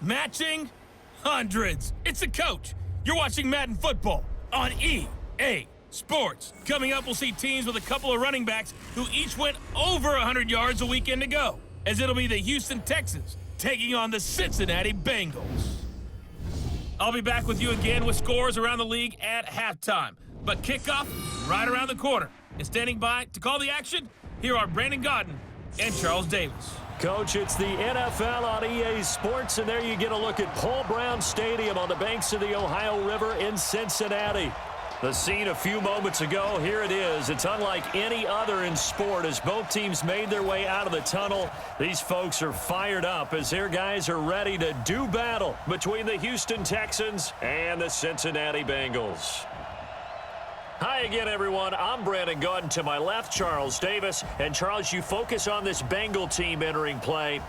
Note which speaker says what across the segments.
Speaker 1: Matching? Hundreds. It's the coach. You're watching Madden Football on EA Sports. Coming up, we'll see teams with a couple of running backs who each went over 100 yards a weekend ago, as it'll be the Houston Texans taking on the Cincinnati Bengals. I'll be back with you again with scores around the league at halftime. But kickoff right around the corner. And standing by to call the action, here are Brandon Godden and Charles Davis.
Speaker 2: Coach, it's the NFL on EA Sports, and there you get a look at Paul Brown Stadium on the banks of the Ohio River in Cincinnati. The scene a few moments ago, here it is. It's unlike any other in sport as both teams made their way out of the tunnel. These folks are fired up as their guys are ready to do battle between the Houston Texans and the Cincinnati Bengals. Hi again, everyone. I'm Brandon Godden. To my left, Charles Davis. And Charles, you focus on this Bengal team entering play.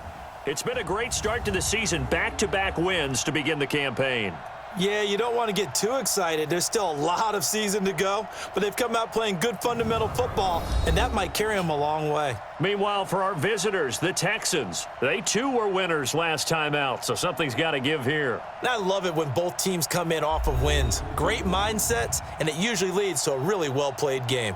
Speaker 2: It's been a great start to the season. Back-to-back wins to begin the campaign.
Speaker 3: Yeah, you don't want to get too excited. There's still a lot of season to go, but they've come out playing good fundamental football, and that might carry them a long way.
Speaker 2: Meanwhile, for our visitors, the Texans, they too were winners last time out, so something's got to give here.
Speaker 3: And I love it when both teams come in off of wins. Great mindsets, and it usually leads to a really well-played game.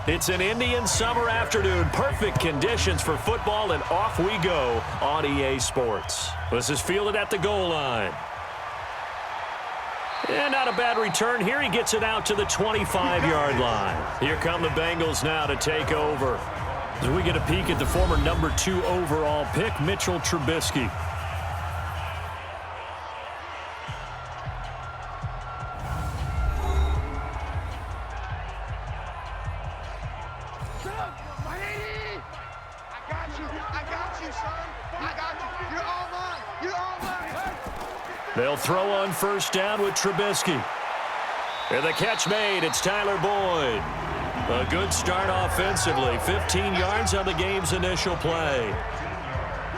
Speaker 2: It's an Indian summer afternoon. Perfect conditions for football, and off we go on EA Sports. This is fielded at the goal line. And not a bad return here. He gets it out to the 25-yard line. Here come the Bengals now to take over. As we get a peek at the former number 2 overall pick, Mitchell Trubisky. They'll throw on first down with Trubisky. And the catch made. It's Tyler Boyd. A good start offensively. 15 yards on the game's initial play.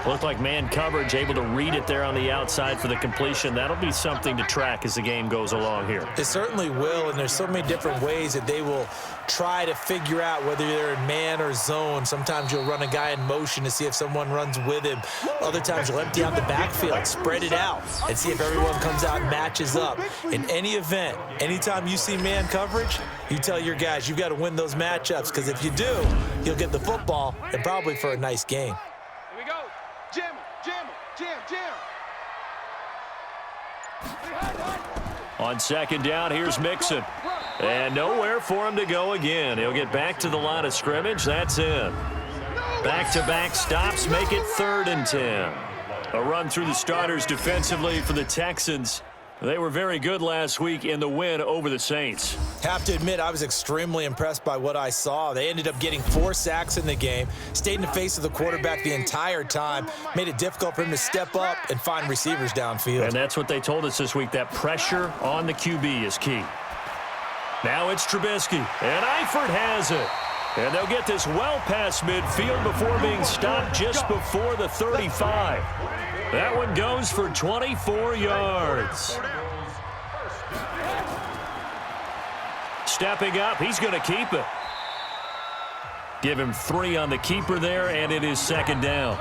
Speaker 2: Looked like man coverage, able to read it there on the outside for the completion. That'll be something to track as the game goes along here.
Speaker 3: It certainly will, and there's so many different ways that they will try to figure out whether they're in man or zone. Sometimes you'll run a guy in motion to see if someone runs with him. Other times you'll empty out the backfield, spread it out, and see if everyone comes out and matches up. In any event, anytime you see man coverage, you tell your guys you've got to win those matchups, because if you do, you'll get the football and probably for a nice game.
Speaker 2: On second down, here's Mixon. And nowhere for him to go again. He'll get back to the line of scrimmage. That's it. Back-to-back stops make it 3rd and 10. A run through the starters defensively for the Texans. They were very good last week in the win over the Saints.
Speaker 3: Have to admit, I was extremely impressed by what I saw. They ended up getting 4 sacks in the game, stayed in the face of the quarterback the entire time, made it difficult for him to step up and find receivers downfield.
Speaker 2: And that's what they told us this week, that pressure on the QB is key. Now it's Trubisky, and Eifert has it. And they'll get this well past midfield before being stopped just before the 35. That one goes for 24 yards. Stepping up, he's going to keep it. Give him 3 on the keeper there, and it is 2nd down.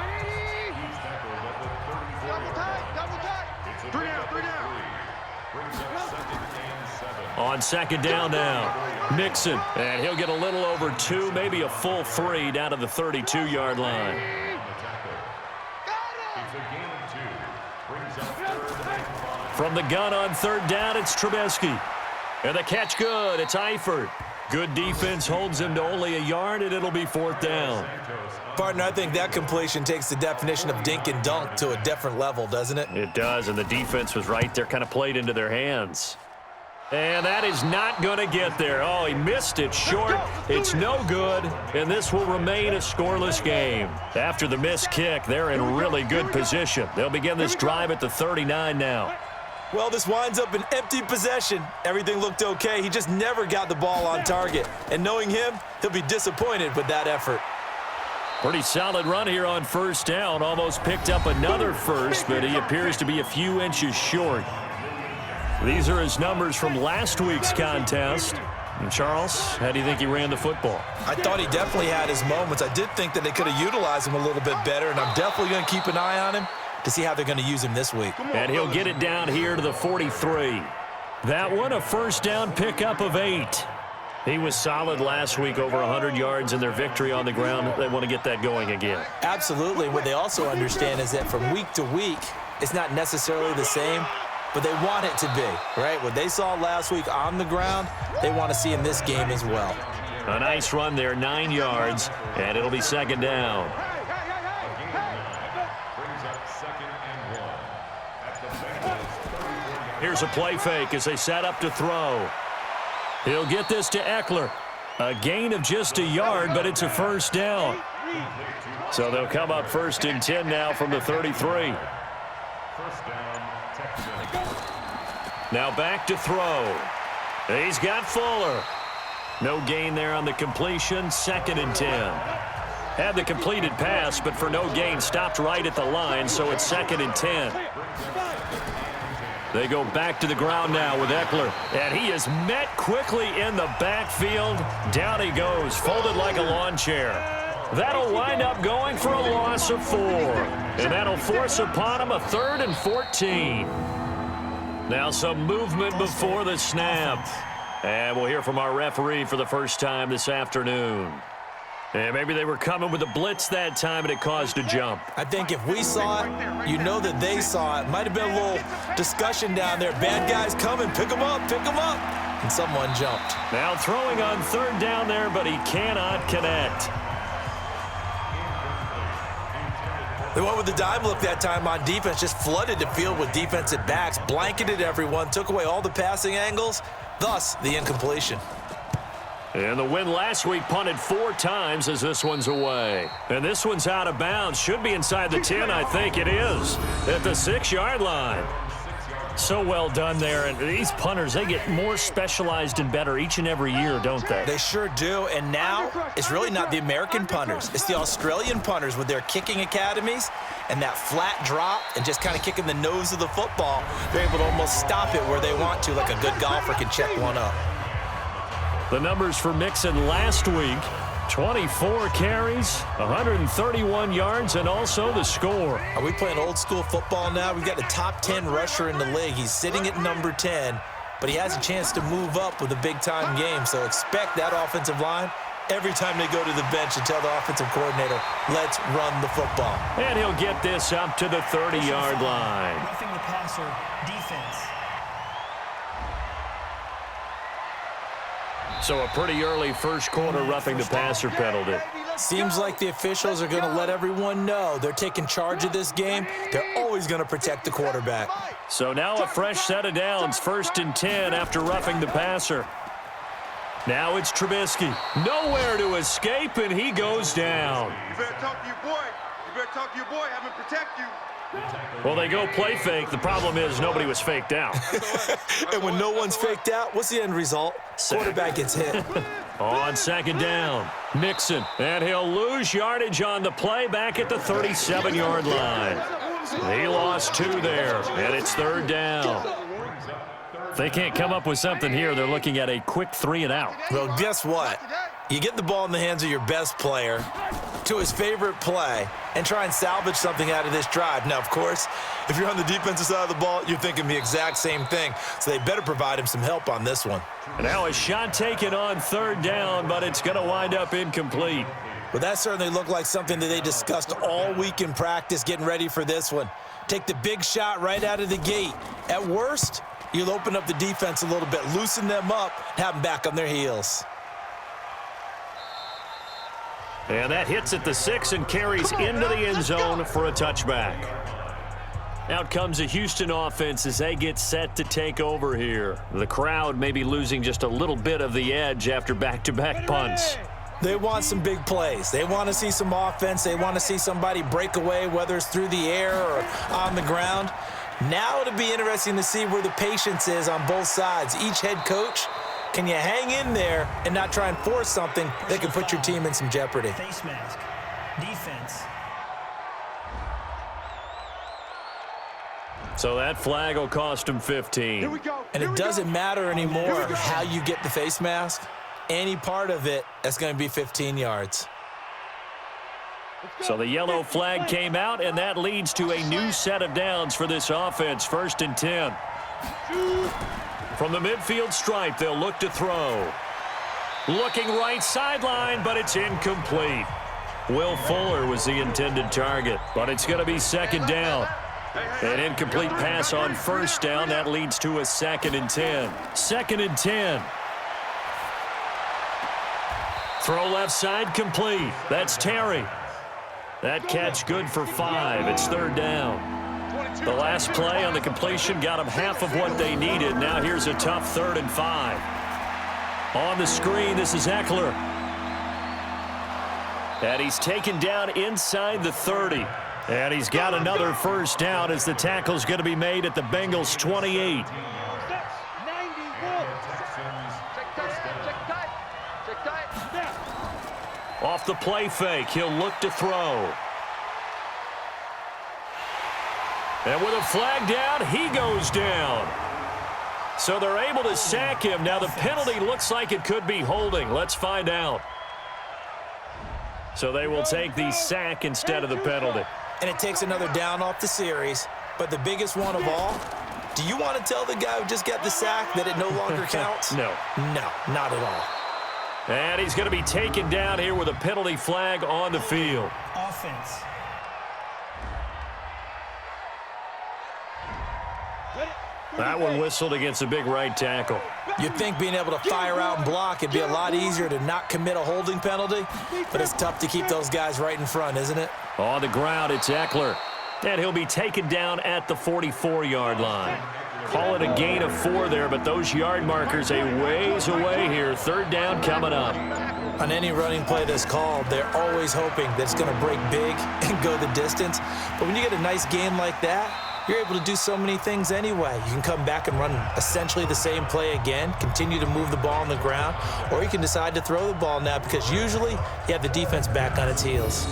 Speaker 2: On 2nd down now, Mixon, and he'll get a little over 2, maybe a full 3 down to the 32-yard line. From the gun on 3rd down, it's Trubisky. And the catch good. It's Eifert. Good defense holds him to only a yard, and it'll be 4th down.
Speaker 3: Partner, I think that completion takes the definition of dink and dunk to a different level, doesn't it?
Speaker 2: It does, and the defense was right there, kind of played into their hands. And that is not going to get there. Oh, he missed it short. It's no good, and this will remain a scoreless game. After the missed kick, they're in really good position. They'll begin this drive at the 39 now.
Speaker 3: Well, this winds up an empty possession. Everything looked okay. He just never got the ball on target. And knowing him, he'll be disappointed with that effort.
Speaker 2: Pretty solid run here on first down. Almost picked up another first, but he appears to be a few inches short. These are his numbers from last week's contest. And Charles, how do you think he ran the football?
Speaker 3: I thought he definitely had his moments. I did think that they could have utilized him a little bit better, and I'm definitely going to keep an eye on him to see how they're going to use him this week.
Speaker 2: And he'll get it down here to the 43. That one, a first down pickup of 8. He was solid last week, over 100 yards in their victory on the ground. They want to get that going again.
Speaker 3: Absolutely. What they also understand is that from week to week, it's not necessarily the same, but they want it to be, right? What they saw last week on the ground, they want to see in this game as well.
Speaker 2: A nice run there, 9 yards, and it'll be second down. Here's a play fake as they set up to throw. He'll get this to Eckler. A gain of just a yard, but it's a first down. So they'll come up first and 10 now from the 33. Now back to throw. He's got Fuller. No gain there on the completion, second and 10. Had the completed pass, but for no gain, stopped right at the line, so it's second and 10. They go back to the ground now with Eckler, and he is met quickly in the backfield. Down he goes, folded like a lawn chair. That'll wind up going for a loss of 4, and that'll force upon him a 3rd and 14. Now some movement before the snap, and we'll hear from our referee for the first time this afternoon. And maybe they were coming with a blitz that time, and it caused a jump.
Speaker 3: I think if we saw it, you know that they saw it. Might have been a little discussion down there. Bad guys coming, pick them up, and someone jumped.
Speaker 2: Now throwing on third down there, but he cannot connect.
Speaker 3: They went with the dime look that time on defense, just flooded the field with defensive backs, blanketed everyone, took away all the passing angles, thus the incompletion.
Speaker 2: And the win last week punted 4 times as this one's away. And this one's out of bounds. Should be inside the 10, I think it is, at the 6-yard line. So well done there. And these punters, they get more specialized and better each and every year, don't they?
Speaker 3: They sure do. And now it's really not the American punters. It's the Australian punters with their kicking academies and that flat drop and just kind of kicking the nose of the football. They're able to almost stop it where they want to, like a good golfer can check one up.
Speaker 2: The numbers for Mixon last week, 24 carries, 131 yards, and also the score.
Speaker 3: Are we playing old school football now? We've got the top 10 rusher in the league. He's sitting at number 10, but he has a chance to move up with a big-time game. So expect that offensive line every time they go to the bench and tell the offensive coordinator, let's run the football.
Speaker 2: And he'll get this up to the 30-yard line.
Speaker 4: Roughing the passer defense.
Speaker 2: So a pretty early first quarter roughing the passer penalty.
Speaker 3: Seems like the officials are going to let everyone know they're taking charge of this game. They're always going to protect the quarterback.
Speaker 2: So now a fresh set of downs, first and 10 after roughing the passer. Now it's Trubisky. Nowhere to escape, and he goes down.
Speaker 5: You better talk to your boy. You better talk to your boy. Have him protect you.
Speaker 2: Well, they go play fake. The problem is nobody was faked out.
Speaker 3: And when no one's faked out, what's the end result? Quarterback gets hit.
Speaker 2: On second down, Mixon, and he'll lose yardage on the play back at the 37-yard line. He lost 2 there, and it's third down. If they can't come up with something here, they're looking at a quick 3 and out.
Speaker 3: Well, guess what? You get the ball in the hands of your best player to his favorite play and try and salvage something out of this drive. Now, of course, if you're on the defensive side of the ball, you're thinking the exact same thing. So they better provide him some help on this one.
Speaker 2: And now a shot taken on third down, but it's going to wind up incomplete.
Speaker 3: Well, that certainly looked like something that they discussed all week in practice, getting ready for this one. Take the big shot right out of the gate. At worst, you'll open up the defense a little bit, loosen them up, have them back on their heels.
Speaker 2: And that hits at the 6 and carries into the end zone for a touchback. Out comes the Houston offense as they get set to take over here. The crowd may be losing just a little bit of the edge after back-to-back punts.
Speaker 3: They want some big plays. They want to see some offense. They want to see somebody break away, whether it's through the air or on the ground. Now it'll be interesting to see where the patience is on both sides. Each head coach, can you hang in there and not try and force something that can put your team in some jeopardy?
Speaker 4: Face mask. Defense.
Speaker 2: So that flag will cost him 15.
Speaker 5: Here we go.
Speaker 3: And it doesn't matter anymore how you get the face mask. Any part of it, that's going to be 15 yards.
Speaker 2: So the yellow flag came out, and that leads to a new set of downs for this offense. 1st and 10. From the midfield stripe, they'll look to throw. Looking right sideline, but it's incomplete. Will Fuller was the intended target, but it's going to be 2nd down. An incomplete pass on 1st down. That leads to a 2nd and 10. 2nd and 10. Throw left side complete. That's Terry. That catch good for 5. It's 3rd down. The last play on the completion got them half of what they needed. Now here's a tough 3rd and 5. On the screen, this is Eckler. And he's taken down inside the 30. And he's got another 1st down as the tackle's going to be made at the Bengals' 28. Off the play fake, he'll look to throw. And with a flag down, he goes down. So they're able to sack him. Now the penalty looks like it could be holding. Let's find out. So they will take the sack instead of the penalty.
Speaker 3: And it takes another down off the series. But the biggest one of all, do you want to tell the guy who just got the sack that it no longer counts?
Speaker 2: No.
Speaker 3: No, not at all.
Speaker 2: And he's going to be taken down here with a penalty flag on the field.
Speaker 4: Offense.
Speaker 2: That one whistled against a big right tackle.
Speaker 3: You'd think being able to fire out and block, it'd be a lot easier to not commit a holding penalty, but it's tough to keep those guys right in front, isn't it?
Speaker 2: On the ground, it's Eckler. And he'll be taken down at the 44-yard line. Call it a gain of 4 there, but those yard markers a ways away here. 3rd down coming up.
Speaker 3: On any running play that's called, they're always hoping that it's going to break big and go the distance. But when you get a nice game like that, you're able to do so many things anyway. You can come back and run essentially the same play again, continue to move the ball on the ground, or you can decide to throw the ball now because usually you have the defense back on its heels.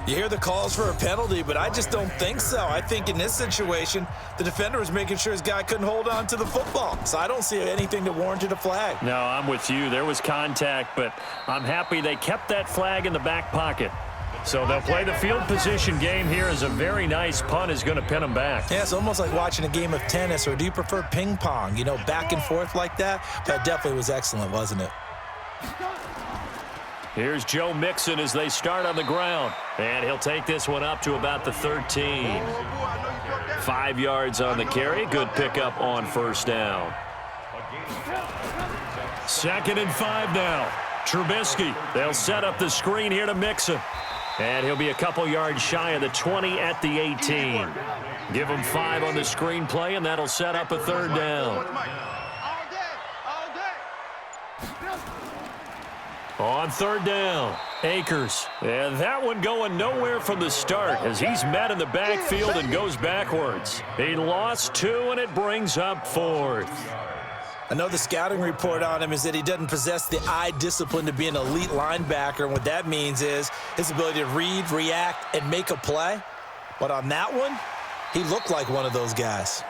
Speaker 3: You hear the calls for a penalty, but I just don't think so. I think in this situation, the defender was making sure his guy couldn't hold on to the football. So I don't see anything that warranted a flag.
Speaker 2: No, I'm with you. There was contact, but I'm happy they kept that flag in the back pocket. So they'll play the field position game here as a very nice punt is going to pin them back.
Speaker 3: Yeah, it's almost like watching a game of tennis, or do you prefer ping pong? You know, back and forth like that? That definitely was excellent, wasn't it?
Speaker 2: Here's Joe Mixon as they start on the ground. And he'll take this one up to about the 13. 5 yards on the carry. Good pickup on 1st down. 2nd and 5 now. Trubisky. They'll set up the screen here to Mixon. And he'll be a couple yards shy of the 20 at the 18. Give him 5 on the screen play, and that'll set up a 3rd down. On 3rd down, Akers. And that one going nowhere from the start as he's met in the backfield and goes backwards. He lost 2, and it brings up 4th.
Speaker 3: I know the scouting report on him is that he doesn't possess the eye discipline to be an elite linebacker. And what that means is his ability to read, react, and make a play. But on that one, he looked like one of those guys.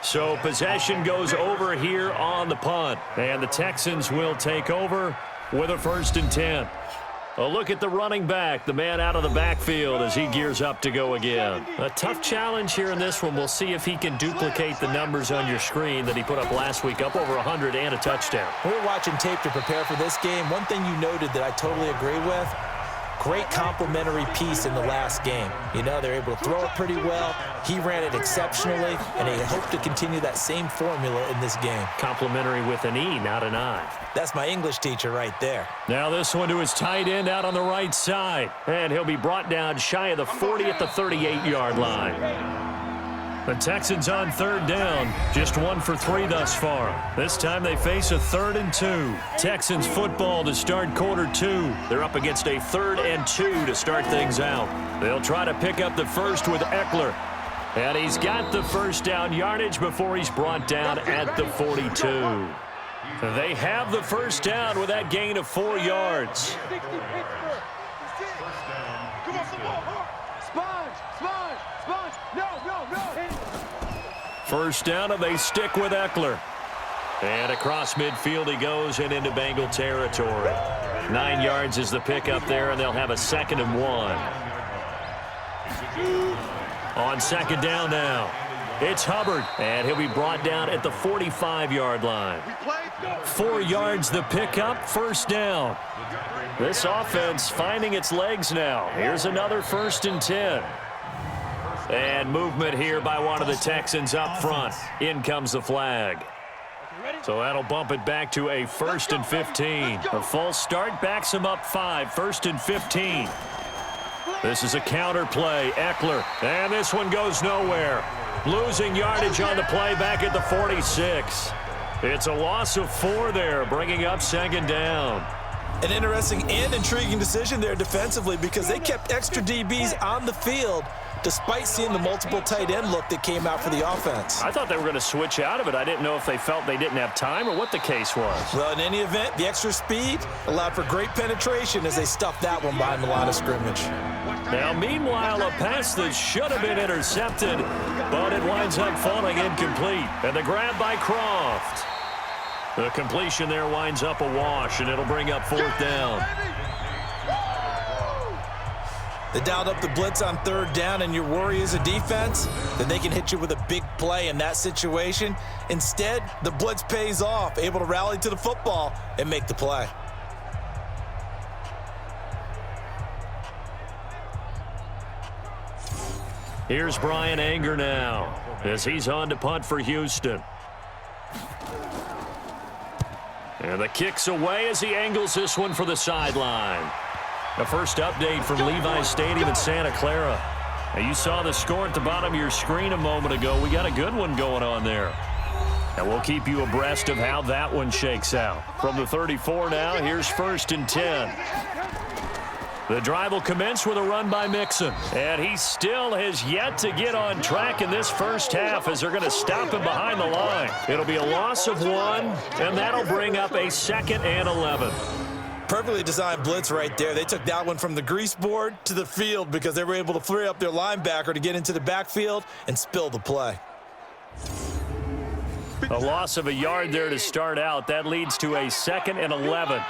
Speaker 2: So possession goes over here on the punt. And the Texans will take over with a 1st and 10. A look at the running back, the man out of the backfield as he gears up to go again. A tough challenge here in this one. We'll see if he can duplicate the numbers on your screen that he put up last week, up over 100 and a touchdown.
Speaker 3: We're watching tape to prepare for this game. One thing you noted that I totally agree with, great complimentary piece in the last game. You know, they're able to throw it pretty well. He ran it exceptionally, and they hope to continue that same formula in this game.
Speaker 2: Complimentary with an E, not an I.
Speaker 3: That's my English teacher right there.
Speaker 2: Now this one to his tight end out on the right side. And he'll be brought down shy of the 40 at the 38-yard line. The Texans on 3rd down, just 1 for 3 thus far. This time they face a 3rd and 2. Texans football to start quarter 2. They're up against a 3rd and 2 to start things out. They'll try to pick up the first with Eckler. And he's got the first down yardage before he's brought down at the 42. They have the first down with that gain of 4 yards. First down, and they stick with Eckler. And across midfield he goes and into Bengal territory. 9 yards is the pickup there, and they'll have a 2nd and 1. On 2nd down now, it's Hubbard, and he'll be brought down at the 45-yard line. 4 yards the pickup, first down. This offense finding its legs now. Here's another 1st and 10. And movement here by one of the Texans up front. In comes the flag. So that'll bump it back to a 1st and 15. A false start backs him up 5, 1st and 15. This is a counter play. Eckler, and this one goes nowhere. Losing yardage on the play back at the 46. It's a loss of 4 there, bringing up 2nd down.
Speaker 3: An interesting and intriguing decision there defensively because they kept extra DBs on the field despite seeing the multiple tight end look that came out for the offense.
Speaker 2: I thought they were going to switch out of it. I didn't know if they felt they didn't have time or what the case was.
Speaker 3: Well, in any event, the extra speed allowed for great penetration as they stuffed that one behind the line of scrimmage.
Speaker 2: Now, meanwhile, a pass that should have been intercepted, but it winds up falling incomplete. And the grab by Croft. The completion there winds up a wash, and it'll bring up 4th down.
Speaker 3: They dialed up the blitz on 3rd down, and your worry as a defense that they can hit you with a big play in that situation. Instead, the blitz pays off, able to rally to the football and make the play.
Speaker 2: Here's Brian Anger now as he's on to punt for Houston. And the kick's away as he angles this one for the sideline. The first update from Levi's Stadium in Santa Clara. Now, you saw the score at the bottom of your screen a moment ago. We got a good one going on there. And we'll keep you abreast of how that one shakes out. From the 34 now, here's 1st and 10. The drive will commence with a run by Mixon. And he still has yet to get on track in this first half as they're going to stop him behind the line. It'll be a loss of 1, and that'll bring up a 2nd and 11.
Speaker 3: Perfectly designed blitz right there. They took that one from the grease board to the field because they were able to free up their linebacker to get into the backfield and spill the play.
Speaker 2: A loss of a yard there to start out. That leads to a 2nd and 11.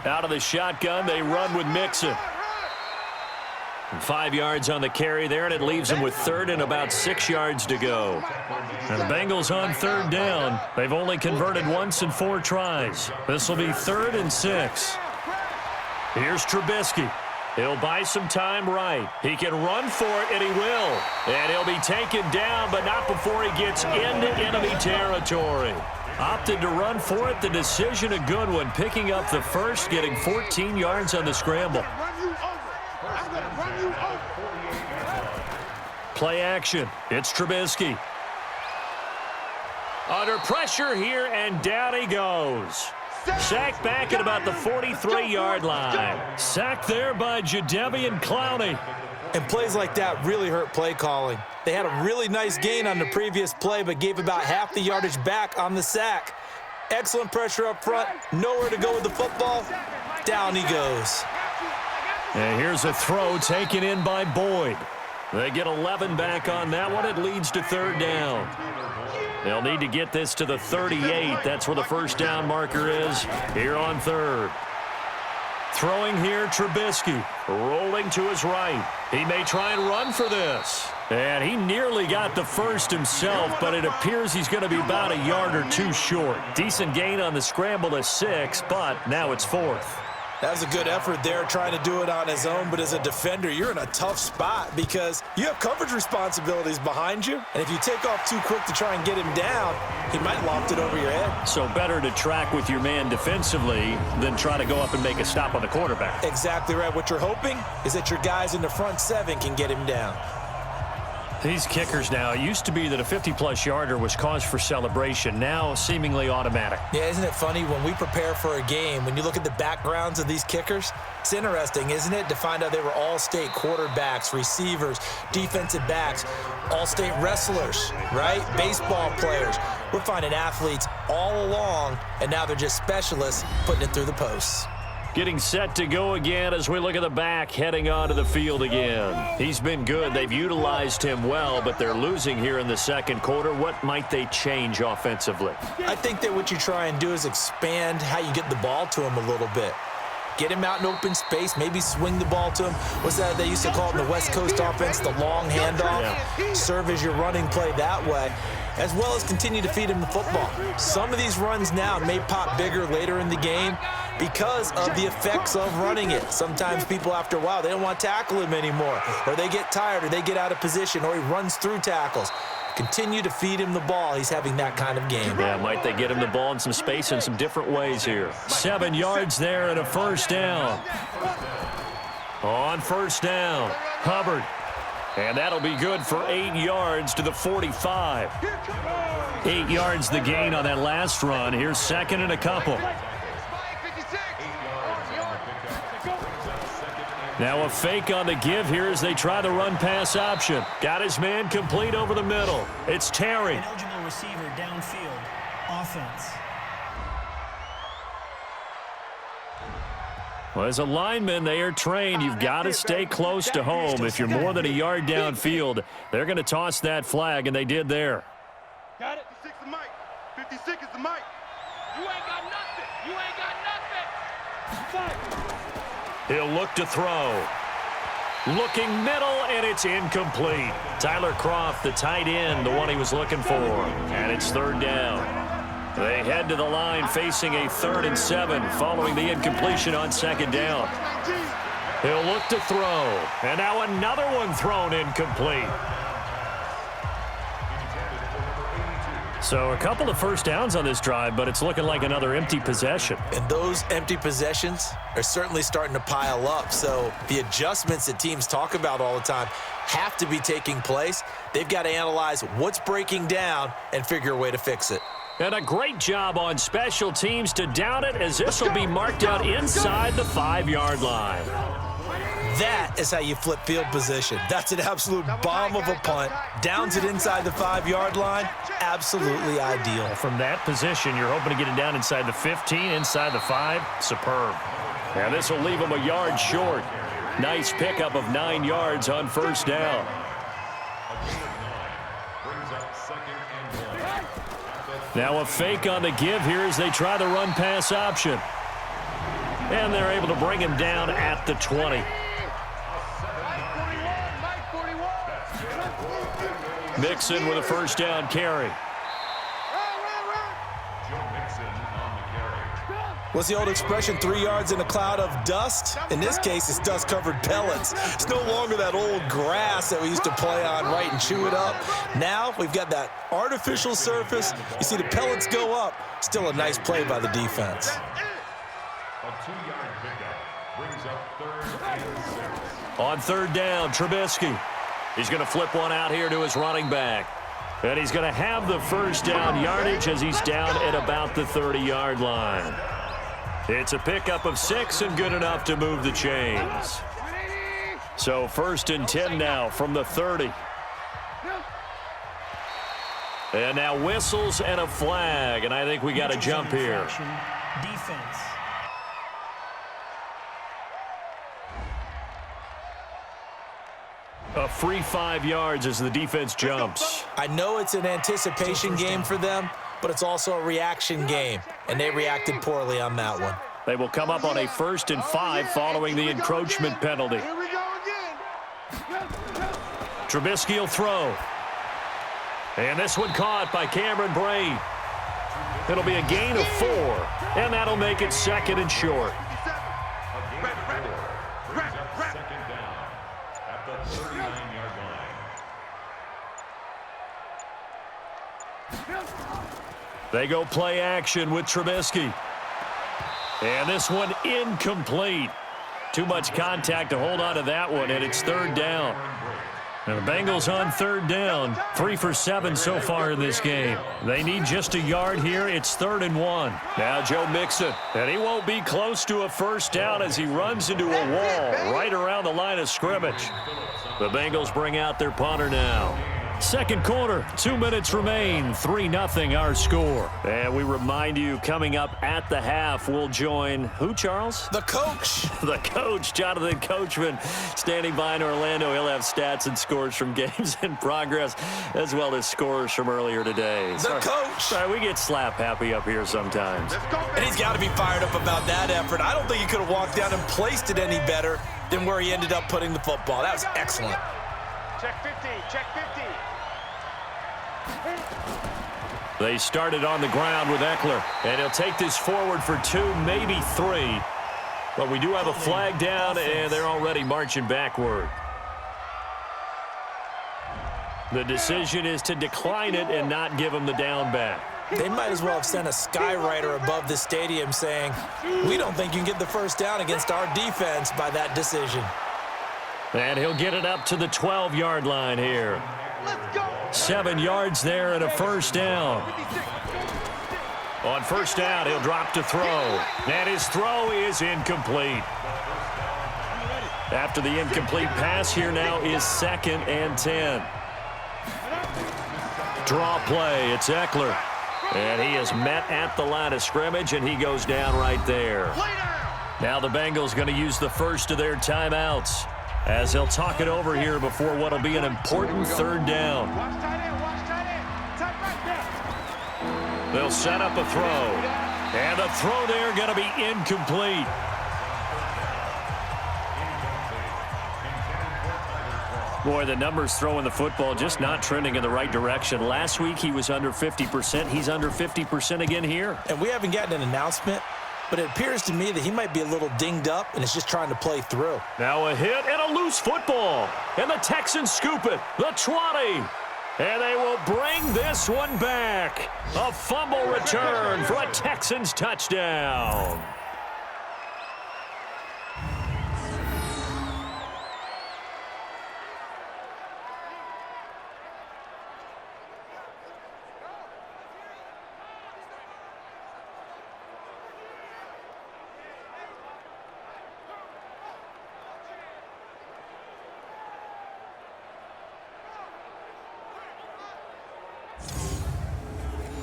Speaker 2: Out of the shotgun, they run with Mixon. 5 yards on the carry there, and it leaves them with 3rd and about 6 yards to go. And the Bengals on 3rd down. They've only converted once in 4 tries. This will be 3rd and 6. Here's Trubisky. He'll buy some time right. He can run for it, and he will. And he'll be taken down, but not before he gets into enemy territory. Opted to run for it. The decision a good one. Picking up the first, getting 14 yards on the scramble. Play action. It's Trubisky. Under pressure here, and down he goes. Sacked back at about the 43-yard line. Sacked there by Jadeveon Clowney.
Speaker 3: And plays like that really hurt play calling. They had a really nice gain on the previous play, but gave about half the yardage back on the sack. Excellent pressure up front. Nowhere to go with the football. Down he goes.
Speaker 2: And here's a throw taken in by Boyd. They get 11 back on that one. It leads to 3rd down. They'll need to get this to the 38. That's where the first down marker is here on 3rd. Throwing here, Trubisky. Rolling to his right. He may try and run for this. And he nearly got the first himself, but it appears he's going to be about a yard or 2 short. Decent gain on the scramble to 6, but now it's 4th.
Speaker 3: That was a good effort there, trying to do it on his own, but as a defender, you're in a tough spot because you have coverage responsibilities behind you, and if you take off too quick to try and get him down, he might loft it over your head.
Speaker 2: So better to track with your man defensively than try to go up and make a stop on the quarterback.
Speaker 3: Exactly right. What you're hoping is that your guys in the front 7 can get him down.
Speaker 2: These kickers now, it used to be that a 50-plus yarder was cause for celebration. Now seemingly automatic.
Speaker 3: Yeah, isn't it funny when we prepare for a game, when you look at the backgrounds of these kickers, it's interesting, isn't it, to find out they were all-state quarterbacks, receivers, defensive backs, all-state wrestlers, right? Baseball players. We're finding athletes all along, and now they're just specialists putting it through the posts.
Speaker 2: Getting set to go again as we look at the back heading onto the field again. He's been good. They've utilized him well, but they're losing here in the second quarter. What might they change offensively?
Speaker 3: I think that what you try and do is expand how you get the ball to him a little bit. Get him out in open space, maybe swing the ball to him. What's that they used to call it in the West Coast offense, the long handoff? Yeah. Serve as your running play that way, as well as continue to feed him the football. Some of these runs now may pop bigger later in the game because of the effects of running it. Sometimes people, after a while, they don't want to tackle him anymore, or they get tired, or they get out of position, or he runs through tackles. Continue to feed him the ball. He's having that kind of game.
Speaker 2: Yeah, might they get him the ball in some space in some different ways here. 7 yards there and a first down. On first down, Hubbard. And that'll be good for 8 yards to the 45. 8 yards the gain on that last run. Here's second and a couple. Now a fake on the give here as they try the run-pass option. Got his man complete over the middle. It's Terry.
Speaker 4: An eligible receiver downfield. Offense.
Speaker 2: Well, as a lineman, they are trained. You've got to stay close to home. If you're more than a yard downfield, they're going to toss that flag, and they did there.
Speaker 5: Got it. 56 is the mic. 56 is the mic.
Speaker 6: You ain't got nothing. You ain't got nothing.
Speaker 2: He'll look to throw. Looking middle, and it's incomplete. Tyler Croft, the tight end, the one he was looking for. And it's third down. They head to the line facing a 3rd and 7 following the incompletion on second down. He'll look to throw. And now another one thrown incomplete. So a couple of first downs on this drive, but it's looking like another empty possession.
Speaker 3: And those empty possessions are certainly starting to pile up. So the adjustments that teams talk about all the time have to be taking place. They've got to analyze what's breaking down and figure a way to fix it.
Speaker 2: And a great job on special teams to down it, as this will be marked out inside the 5-yard line.
Speaker 3: That is how you flip field position. That's an absolute bomb of a punt. Downs it inside the 5-yard line. Absolutely ideal.
Speaker 2: From that position, you're hoping to get it down inside the 15, inside the 5. Superb. And this will leave them a yard short. Nice pickup of 9 yards on first down. Now a fake on the give here as they try the run-pass option. And they're able to bring him down at the 20. Mixon with a first down carry.
Speaker 3: What's the old expression, 3 yards in a cloud of dust? In this case, it's dust-covered pellets. It's no longer that old grass that we used to play on, right, and chew it up. Now we've got that artificial surface. You see the pellets go up. Still a nice play by the defense.
Speaker 7: A 2-yard pickup brings up 3rd and 6.
Speaker 2: On third down, Trubisky. He's going to flip one out here to his running back. And he's going to have the first down yardage as he's down at about the 30-yard line. It's a pickup of 6 and good enough to move the chains. So 1st and 10 now from the 30. And now whistles and a flag, and I think we got a jump here.
Speaker 4: Defense.
Speaker 2: A free 5 yards as the defense jumps.
Speaker 3: I know it's an anticipation game for them, but it's also a reaction game, and they reacted poorly on that one.
Speaker 2: They will come up on a 1st and 5 following the encroachment penalty.
Speaker 5: Here we go again.
Speaker 2: Trubisky will throw. And this one caught by Cameron Braid. It'll be a gain of 4, and that'll make it 2nd and short. They go play action with Trubisky. And this one incomplete. Too much contact to hold on to that one, and it's 3rd down. And the Bengals on third down, 3 for 7 so far in this game. They need just a yard here. It's 3rd and 1. Now Joe Mixon, and he won't be close to a first down as he runs into a wall right around the line of scrimmage. The Bengals bring out their punter now. Second quarter, 2 minutes remain, 3-0 our score. And we remind you, coming up at the half, we'll join who, Charles?
Speaker 3: The coach.
Speaker 2: The coach, Jonathan Coachman, standing by in Orlando. He'll have stats and scores from games in progress, as well as scores from earlier today.
Speaker 3: The coach.
Speaker 2: Sorry, we get slap happy up here sometimes.
Speaker 3: And he's got to be fired up about that effort. I don't think he could have walked down and placed it any better than where he ended up putting the football. That was excellent.
Speaker 5: Check 50, check 50.
Speaker 2: They started on the ground with Eckler, and he'll take this forward for 2, maybe 3. But we do have a flag down, and they're already marching backward. The decision is to decline it and not give him the down back.
Speaker 3: They might as well have sent a skywriter above the stadium saying, we don't think you can get the first down against our defense by that decision.
Speaker 2: And he'll get it up to the 12-yard line here. 7 yards there and a first down. On first down, he'll drop to throw. And his throw is incomplete. After the incomplete pass, here now is 2nd and 10. Draw play, it's Eckler. And he is met at the line of scrimmage, and he goes down right there. Now the Bengals going to use the first of their timeouts, as they'll talk it over here before what will be an important 3rd down. They'll set up a throw. And the throw there going to be incomplete. Boy, the numbers throwing the football just not trending in the right direction. Last week he was under 50%. He's under 50% again here.
Speaker 3: And we haven't gotten an announcement, but it appears to me that he might be a little dinged up and is just trying to play through.
Speaker 2: Now a hit and a loose football. And the Texans scoop it. The 20. And they will bring this one back. A fumble return for a Texans touchdown.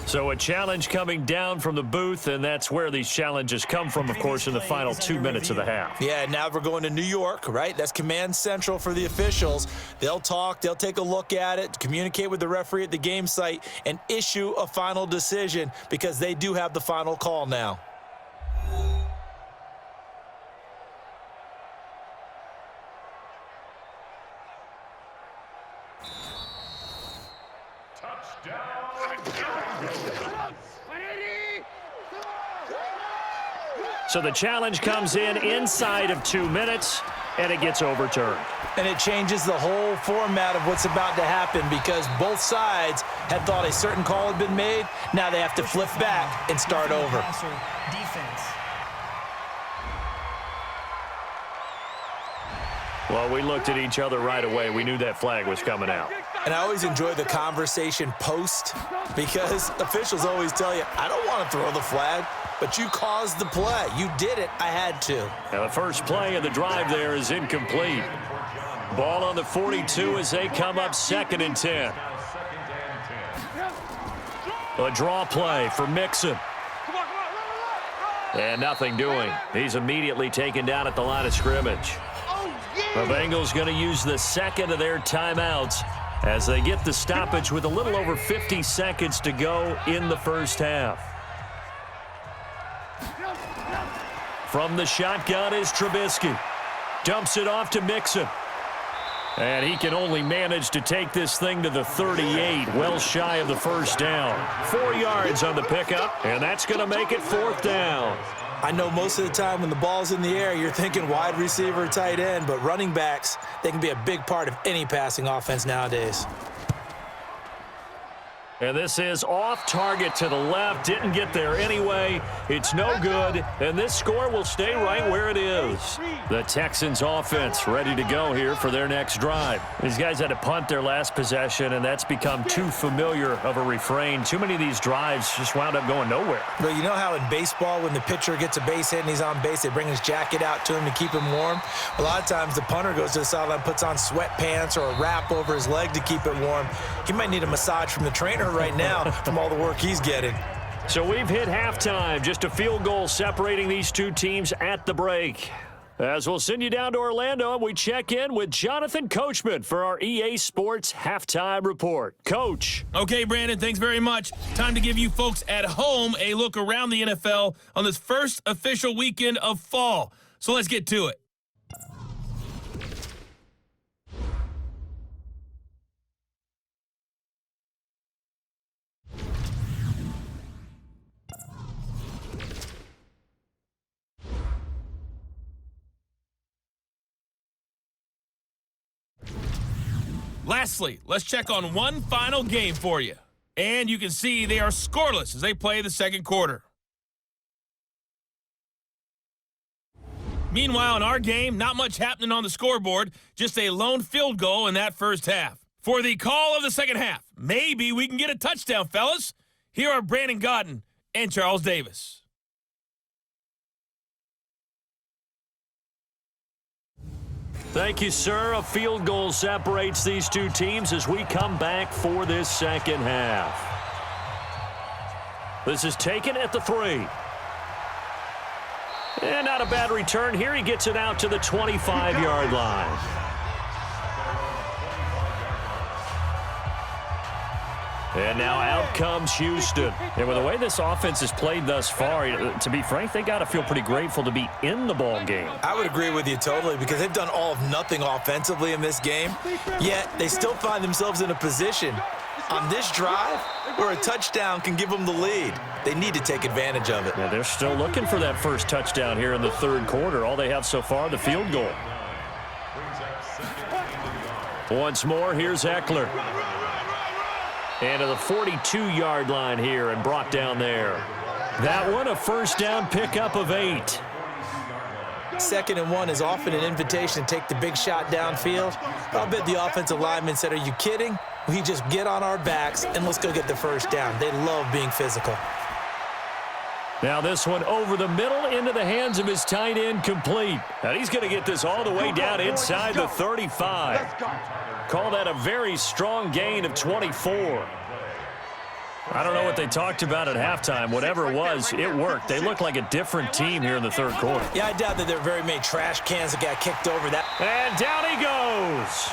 Speaker 2: So a challenge coming down from the booth, and that's where these challenges come from, of course, in the final 2 minutes of the half.
Speaker 3: Yeah, now we're going to New York, right? That's command central for the officials. They'll talk, they'll take a look at it, communicate with the referee at the game site, and issue a final decision because they do have the final call now.
Speaker 2: So the challenge comes in inside of 2 minutes, and it gets overturned.
Speaker 3: And it changes the whole format of what's about to happen because both sides had thought a certain call had been made. Now they have to flip back and start over.
Speaker 4: Defense.
Speaker 2: Well, we looked at each other right away. We knew that flag was coming out.
Speaker 3: And I always enjoy the conversation post because officials always tell you, I don't want to throw the flag, but you caused the play. You did it. I had to.
Speaker 2: Now the first play of the drive there is incomplete. Ball on the 42 as they come up 2nd and 10. A draw play for Mixon. And nothing doing. He's immediately taken down at the line of scrimmage. The Bengals going to use the second of their timeouts as they get the stoppage with a little over 50 seconds to go in the first half. From the shotgun is Trubisky. Dumps it off to Mixon. And he can only manage to take this thing to the 38, well shy of the first down. 4 yards on the pickup, and that's going to make it 4th down.
Speaker 3: I know most of the time when the ball's in the air, you're thinking wide receiver, tight end, but running backs, they can be a big part of any passing offense nowadays.
Speaker 2: And this is off target to the left. Didn't get there anyway. It's no good. And this score will stay right where it is. The Texans offense ready to go here for their next drive. These guys had to punt their last possession, and that's become too familiar of a refrain. Too many of these drives just wound up going nowhere.
Speaker 3: Well, you know how in baseball when the pitcher gets a base hit and he's on base, they bring his jacket out to him to keep him warm? A lot of times the punter goes to the sideline, puts on sweatpants or a wrap over his leg to keep it warm. He might need a massage from the trainer right now from all the work he's getting.
Speaker 2: So we've hit halftime. Just a field goal separating these two teams at the break. As we'll send you down to Orlando, and we check in with Jonathan Coachman for our EA Sports Halftime Report. Coach.
Speaker 1: Okay, Brandon, thanks very much. Time to give you folks at home a look around the NFL on this first official weekend of fall. So let's get to it. Lastly, let's check on one final game for you. And you can see they are scoreless as they play the second quarter. Meanwhile, in our game, not much happening on the scoreboard, just a lone field goal in that first half. For the call of the second half, maybe we can get a touchdown, fellas. Here are Brandon Godden and Charles Davis.
Speaker 2: Thank you, sir. A field goal separates these two teams as we come back for this second half. This is taken at the 3. And not a bad return here. He gets it out to the 25-yard line. And now out comes Houston. And with the way this offense has played thus far, to be frank, they got to feel pretty grateful to be in the ball game.
Speaker 3: I would agree with you totally because they've done all of nothing offensively in this game, yet they still find themselves in a position on this drive where a touchdown can give them the lead. They need to take advantage of it.
Speaker 2: Yeah, they're still looking for that first touchdown here in the third quarter. All they have so far, the field goal. Once more, here's Eckler. And to the 42-yard line here and brought down there. That one, a first down pickup of 8.
Speaker 3: 2nd and 1 is often an invitation to take the big shot downfield. I'll bet the offensive lineman said, are you kidding? We just get on our backs and let's go get the first down. They love being physical.
Speaker 2: Now this one over the middle into the hands of his tight end complete. Now he's going to get this all the way down inside the 35. Call that a very strong gain of 24. I don't know what they talked about at halftime. Whatever it was, it worked. They look like a different team here in the third quarter.
Speaker 3: Yeah, I doubt that there are very many trash cans that got kicked over that.
Speaker 2: And down he goes.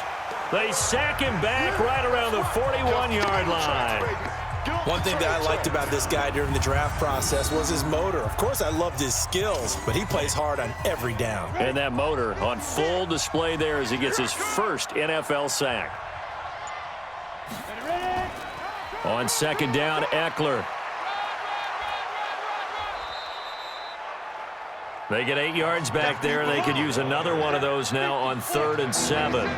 Speaker 2: They sack him back right around the 41-yard line.
Speaker 3: One thing that I liked about this guy during the draft process was his motor. Of course, I loved his skills, but he plays hard on every down.
Speaker 2: And that motor on full display there as he gets his first NFL sack. On second down, Eckler. They get 8 yards back there. They could use another one of those now on 3rd and 7.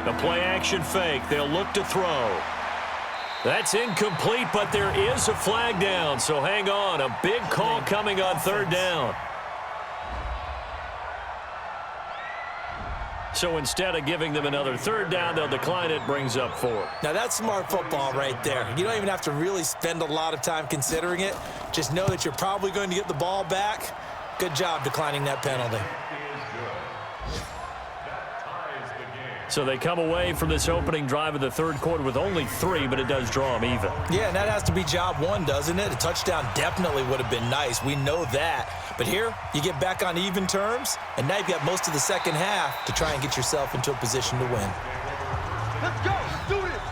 Speaker 2: The play-action fake. They'll look to throw. That's incomplete, but there is a flag down, so hang on. A big call coming on 3rd down. So instead of giving them another 3rd down, they'll decline it, brings up 4.
Speaker 3: Now that's smart football right there. You don't even have to really spend a lot of time considering it. Just know that you're probably going to get the ball back. Good job declining that penalty.
Speaker 2: So they come away from this opening drive of the third quarter with only 3, but it does draw them even.
Speaker 3: Yeah, and that has to be job 1, doesn't it? A touchdown definitely would have been nice. We know that. But here, you get back on even terms, and now you've got most of the second half to try and get yourself into a position to win.
Speaker 5: Let's go. Let's do this.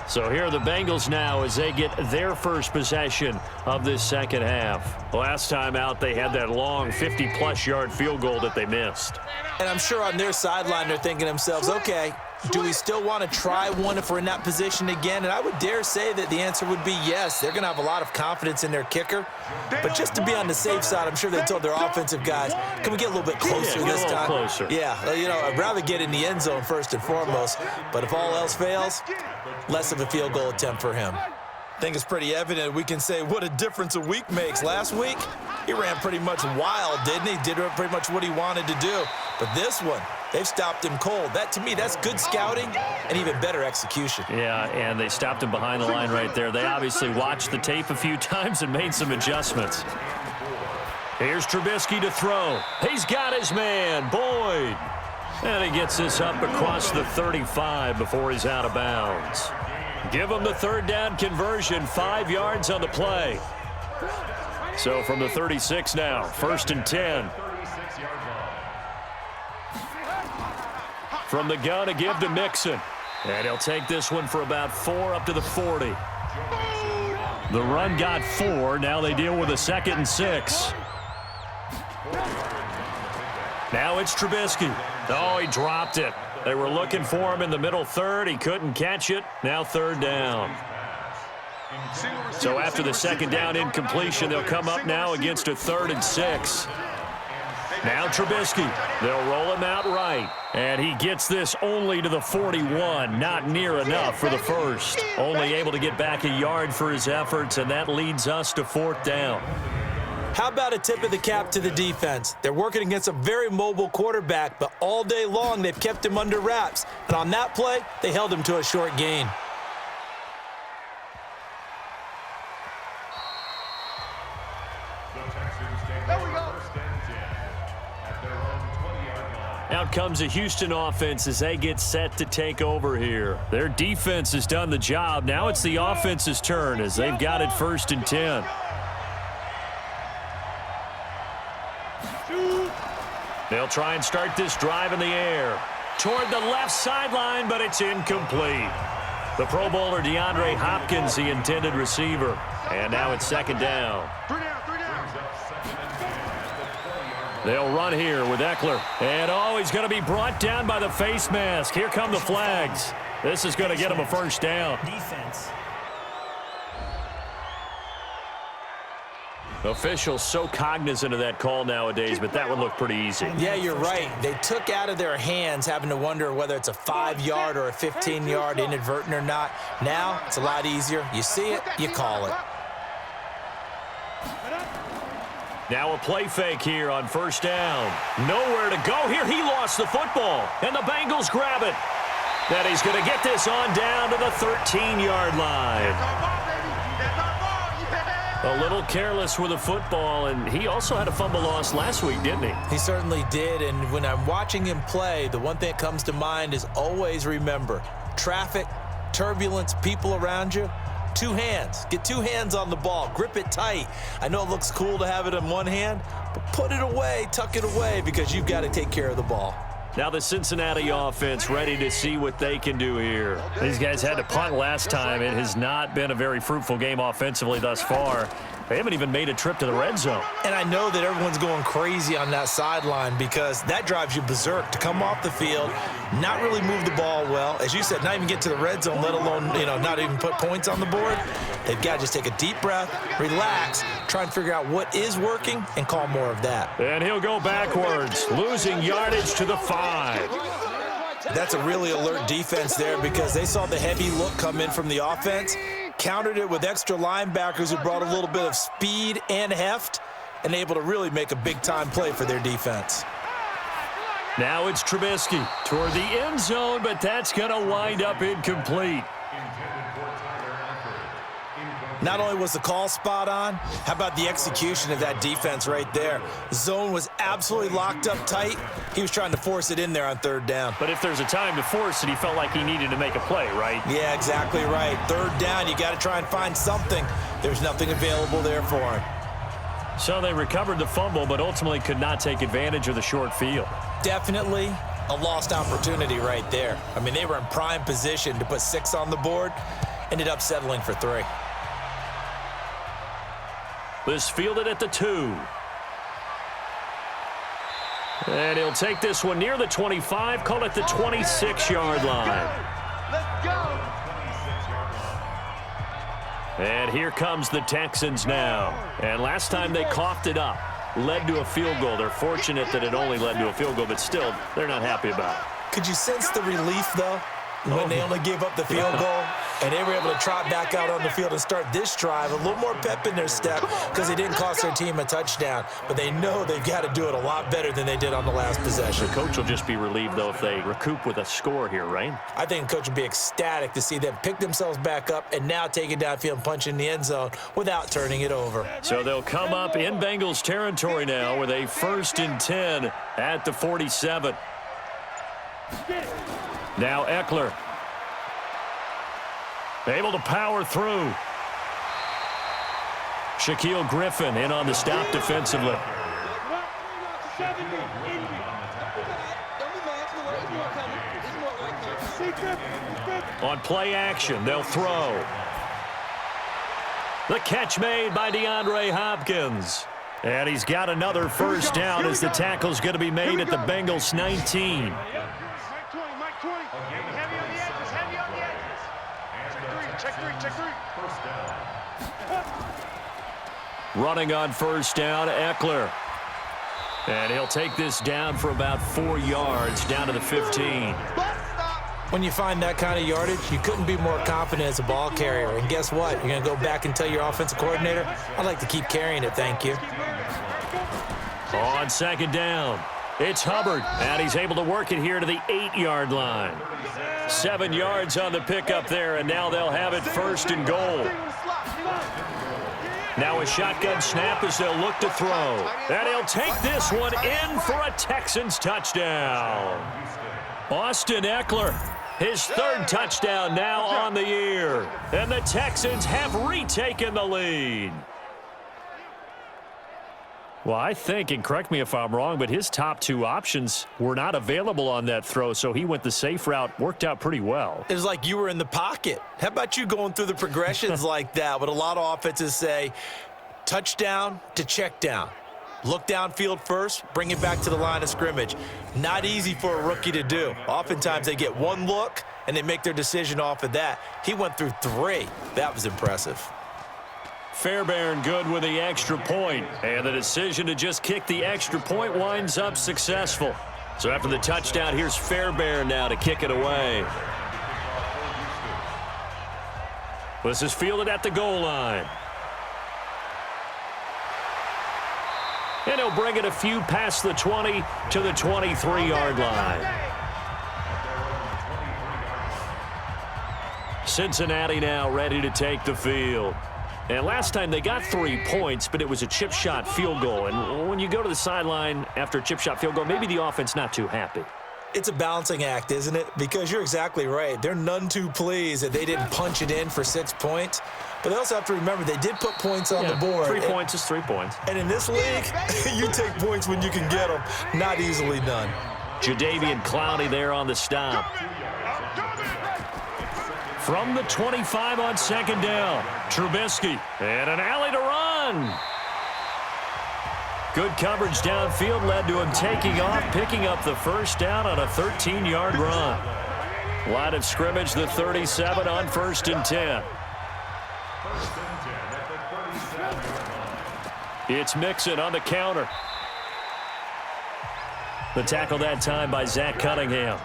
Speaker 2: So here are the Bengals now as they get their first possession of this second half. Last time out, they had that long 50-plus yard field goal that they missed.
Speaker 3: And I'm sure on their sideline they're thinking to themselves, okay, Do we still want to try one if we're in that position again? And I would dare say that the answer would be yes. They're going to have a lot of confidence in their kicker. But just to be on the safe side, I'm sure they told their offensive guys, can we get a little bit closer this time?
Speaker 2: Closer.
Speaker 3: Yeah, I'd rather get in the end zone first and foremost. But if all else fails, less of a field goal attempt for him. I think it's pretty evident. We can say what a difference a week makes. Last week, he ran pretty much wild, didn't he? Did pretty much what he wanted to do. But this one, they've stopped him cold. That, to me, that's good scouting and even better execution.
Speaker 2: Yeah, and they stopped him behind the line right there. They obviously watched the tape a few times and made some adjustments. Here's Trubisky to throw. He's got his man, Boyd. And he gets this up across the 35 before he's out of bounds. Give him the third down conversion, 5 yards on the play. So from the 36 now, 1st and 10. From the gun, a give to Mixon. And he'll take this one for about 4 up to the 40. The run got 4. Now they deal with a 2nd and 6. Now it's Trubisky. Oh, he dropped it. They were looking for him in the middle third. He couldn't catch it. Now 3rd down. So after the 2nd down incompletion, they'll come up now against a 3rd and 6. Now Trubisky. They'll roll him out right. And he gets this only to the 41. Not near enough for the first. Only able to get back a yard for his efforts, and that leads us to 4th down.
Speaker 3: How about a tip of the cap to the defense? They're working against a very mobile quarterback, but all day long they've kept him under wraps. And on that play, they held him to a short gain.
Speaker 2: Out comes a Houston offense as they get set to take over here. Their defense has done the job. Now it's the offense's turn as they've got it 1st and 10. They'll try and start this drive in the air. Toward the left sideline, but it's incomplete. The Pro Bowler DeAndre Hopkins, the intended receiver. And now it's 2nd down. They'll run here with Eckler. And, oh, he's going to be brought down by the face mask. Here come the flags. This is going to get him a 1st down.
Speaker 4: Defense.
Speaker 2: Officials so cognizant of that call nowadays, but that one looked pretty easy.
Speaker 3: Yeah, you're right. They took out of their hands having to wonder whether it's a 5-yard or a 15-yard inadvertent or not. Now it's a lot easier. You see it, you call it.
Speaker 2: Now a play fake here on 1st down. Nowhere to go here. He lost the football, and the Bengals grab it. That he's going to get this on down to the 13-yard line. A little careless with the football, and he also had a fumble loss last week, didn't he?
Speaker 3: He certainly did, and when I'm watching him play, the one thing that comes to mind is always remember, traffic, turbulence, people around you, 2 hands. Get 2 hands on the ball. Grip it tight. I know it looks cool to have it in one hand, but put it away, tuck it away, because you've got to take care of the ball.
Speaker 2: Now the Cincinnati offense ready to see what they can do here. These guys had to punt last time. It has not been a very fruitful game offensively thus far. They haven't even made a trip to the red zone.
Speaker 3: And I know that everyone's going crazy on that sideline because that drives you berserk to come off the field, not really move the ball well. As you said, not even get to the red zone, let alone, not even put points on the board. They've got to just take a deep breath, relax, try and figure out what is working and call more of that.
Speaker 2: And he'll go backwards, losing yardage to the 5.
Speaker 3: That's a really alert defense there because they saw the heavy look come in from the offense, countered it with extra linebackers who brought a little bit of speed and heft, and able to really make a big-time play for their defense.
Speaker 2: Now it's Trubisky toward the end zone, but that's going to wind up incomplete.
Speaker 3: Not only was the call spot on, how about the execution of that defense right there? Zone was absolutely locked up tight. He was trying to force it in there on 3rd down.
Speaker 2: But if there's a time to force it, he felt like he needed to make a play, right?
Speaker 3: Yeah, exactly right. 3rd down, you got to try and find something. There's nothing available there for him.
Speaker 2: So they recovered the fumble, but ultimately could not take advantage of the short field.
Speaker 3: Definitely a lost opportunity right there. I mean, they were in prime position to put 6 on the board, ended up settling for 3.
Speaker 2: This fielded at the 2. And he'll take this one near the 25, call it the 26-yard line.
Speaker 6: Let's go.
Speaker 2: And here comes the Texans now. And last time they coughed it up, led to a field goal. They're fortunate that it only led to a field goal, but still, they're not happy about it.
Speaker 3: Could you sense the relief, though, when they only gave up the field goal and they were able to trot back out on the field and start this drive? A little more pep in their step because they didn't cost their team a touchdown, but they know they've got to do it a lot better than they did on the last possession.
Speaker 2: The coach will just be relieved, though, if they recoup with a score here, right?
Speaker 3: I think the coach will be ecstatic to see them pick themselves back up and now take it downfield and punch in the end zone without turning it over.
Speaker 2: So they'll come up in Bengals territory now with a 1st and 10 at the 47. Now Eckler. Able to power through. Shaquille Griffin in on the stop defensively. On play action, they'll throw. The catch made by DeAndre Hopkins. And he's got another first down as the tackle's going to be made at the Bengals 19. Running on first down, Eckler. And he'll take this down for about 4 yards, down to the 15.
Speaker 3: When you find that kind of yardage, you couldn't be more confident as a ball carrier. And guess what? You're going to go back and tell your offensive coordinator, I'd like to keep carrying it, thank you.
Speaker 2: On second down, it's Hubbard, and he's able to work it here to the 8-yard line. 7 yards on the pickup there, and now they'll have it 1st and goal. Now a shotgun snap as they'll look to throw. And he'll take this one in for a Texans touchdown. Austin Eckler, his 3rd touchdown now on the year. And the Texans have retaken the lead. Well, I think, and correct me if I'm wrong, but his top 2 options were not available on that throw, so he went the safe route, worked out pretty well.
Speaker 3: It was like you were in the pocket. How about you going through the progressions like that? What a lot of offenses say, touchdown to check down. Look downfield first, bring it back to the line of scrimmage. Not easy for a rookie to do. Oftentimes they get 1 look, and they make their decision off of that. He went through 3. That was impressive.
Speaker 2: Fairbairn good with the extra point, and the decision to just kick the extra point winds up successful. So after the touchdown, here's Fairbairn now to kick it away. This is fielded at the goal line. And he'll bring it a few past the 20 to the 23-yard line. Cincinnati now ready to take the field. And last time they got 3 points, but it was a chip shot field goal. And when you go to the sideline after a chip shot field goal, maybe the offense not too happy.
Speaker 3: It's a balancing act, isn't it? Because you're exactly right. They're none too pleased that they didn't punch it in for 6 points. But they also have to remember they did put points on the board.
Speaker 2: 3 points is 3 points.
Speaker 3: And in this league, you take points when you can get them. Not easily done.
Speaker 2: Jadeveon Clowney there on the stop. From the 25 on second down, Trubisky, and an alley to run. Good coverage downfield led to him taking off, picking up the first down on a 13-yard run. Line of scrimmage, the 37 on 1st and 10. It's Mixon on the counter. The tackle that time by Zach Cunningham.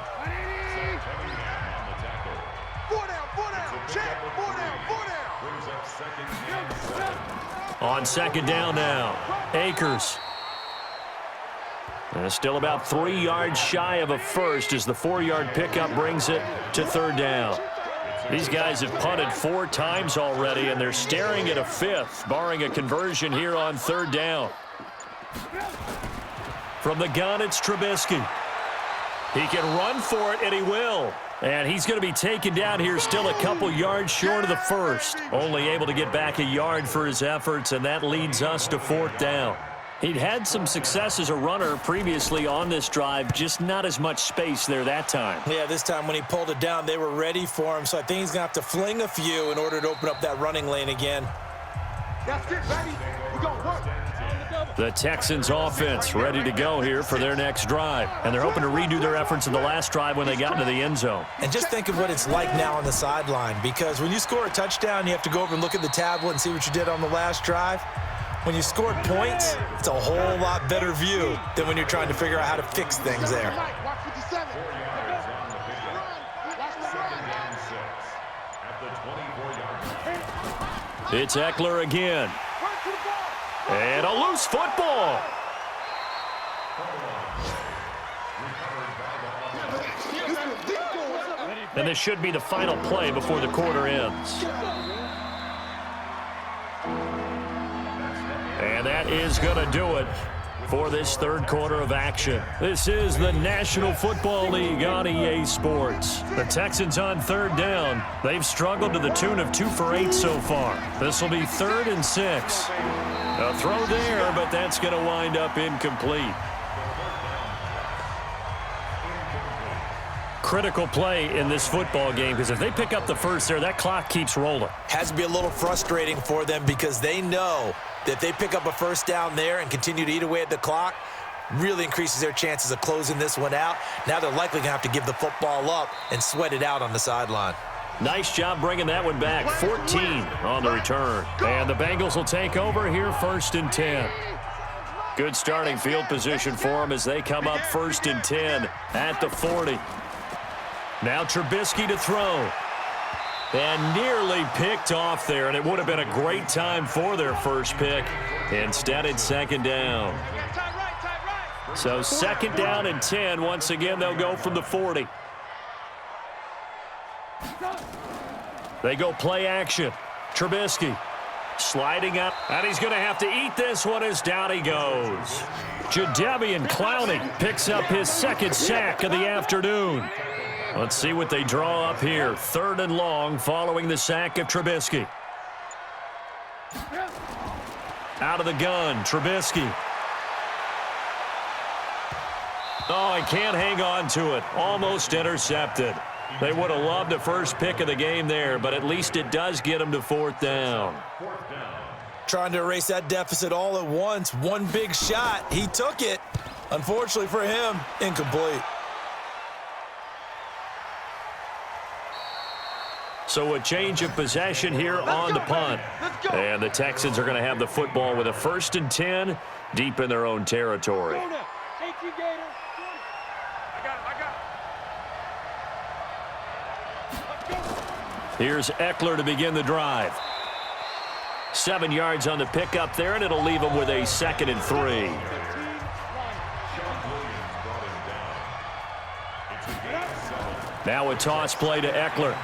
Speaker 2: On second down now, Akers. And still about 3 yards shy of a first as the 4-yard pickup brings it to 3rd down. These guys have punted 4 times already, and they're staring at a 5th, barring a conversion here on 3rd down. From the gun, it's Trubisky. He can run for it, and he will. And he's going to be taken down here still a couple yards short of the first. Only able to get back a yard for his efforts, and that leads us to 4th down. He'd had some success as a runner previously on this drive, just not as much space there that time.
Speaker 3: Yeah, this time when he pulled it down, they were ready for him, so I think he's going to have to fling a few in order to open up that running lane again.
Speaker 5: That's it, baby. We're going to work.
Speaker 2: The Texans offense ready to go here for their next drive. And they're hoping to redo their efforts in the last drive when they got into the end zone.
Speaker 3: And just think of what it's like now on the sideline, because when you score a touchdown, you have to go over and look at the tablet and see what you did on the last drive. When you scored points, it's a whole lot better view than when you're trying to figure out how to fix things there.
Speaker 7: 4 yards on the pickup. 2nd and 6 at the 24-yard line.
Speaker 2: It's Eckler again. And a loose football. And this should be the final play before the quarter ends. And that is going to do it for this third quarter of action. This is the National Football League on EA Sports. The Texans on 3rd down. They've struggled to the tune of 2 for 8 so far. This will be 3rd and 6. A throw there, but that's going to wind up incomplete. Critical play in this football game, because if they pick up the first there, that clock keeps rolling.
Speaker 3: Has to be a little frustrating for them, because they know that if they pick up a first down there and continue to eat away at the clock, really increases their chances of closing this one out. Now they're likely going to have to give the football up and sweat it out on the sideline.
Speaker 2: Nice job bringing that one back. 14 on the return. And the Bengals will take over here 1st and 10. Good starting field position for them as they come up 1st and 10 at the 40. Now Trubisky to throw. And nearly picked off there, and it would have been a great time for their first pick. Instead, it's 2nd down. So 2nd down and 10. Once again, they'll go from the 40. They go play action. Trubisky sliding up, and he's going to have to eat this one as down he goes. Jadeveon Clowney picks up his 2nd sack of the afternoon. Let's see what they draw up here. 3rd and long following the sack of Trubisky. Out of the gun, Trubisky. Oh, he can't hang on to it. Almost intercepted. They would have loved the first pick of the game there, but at least it does get them to 4th down.
Speaker 3: Trying to erase that deficit all at once. One big shot. He took it. Unfortunately for him, incomplete.
Speaker 2: So a change of possession here on the punt. And the Texans are going to have the football with a 1st and 10 deep in their own territory. Here's Eckler to begin the drive. 7 yards on the pickup there, and it'll leave him with a 2nd and 3. Now a toss play to Eckler.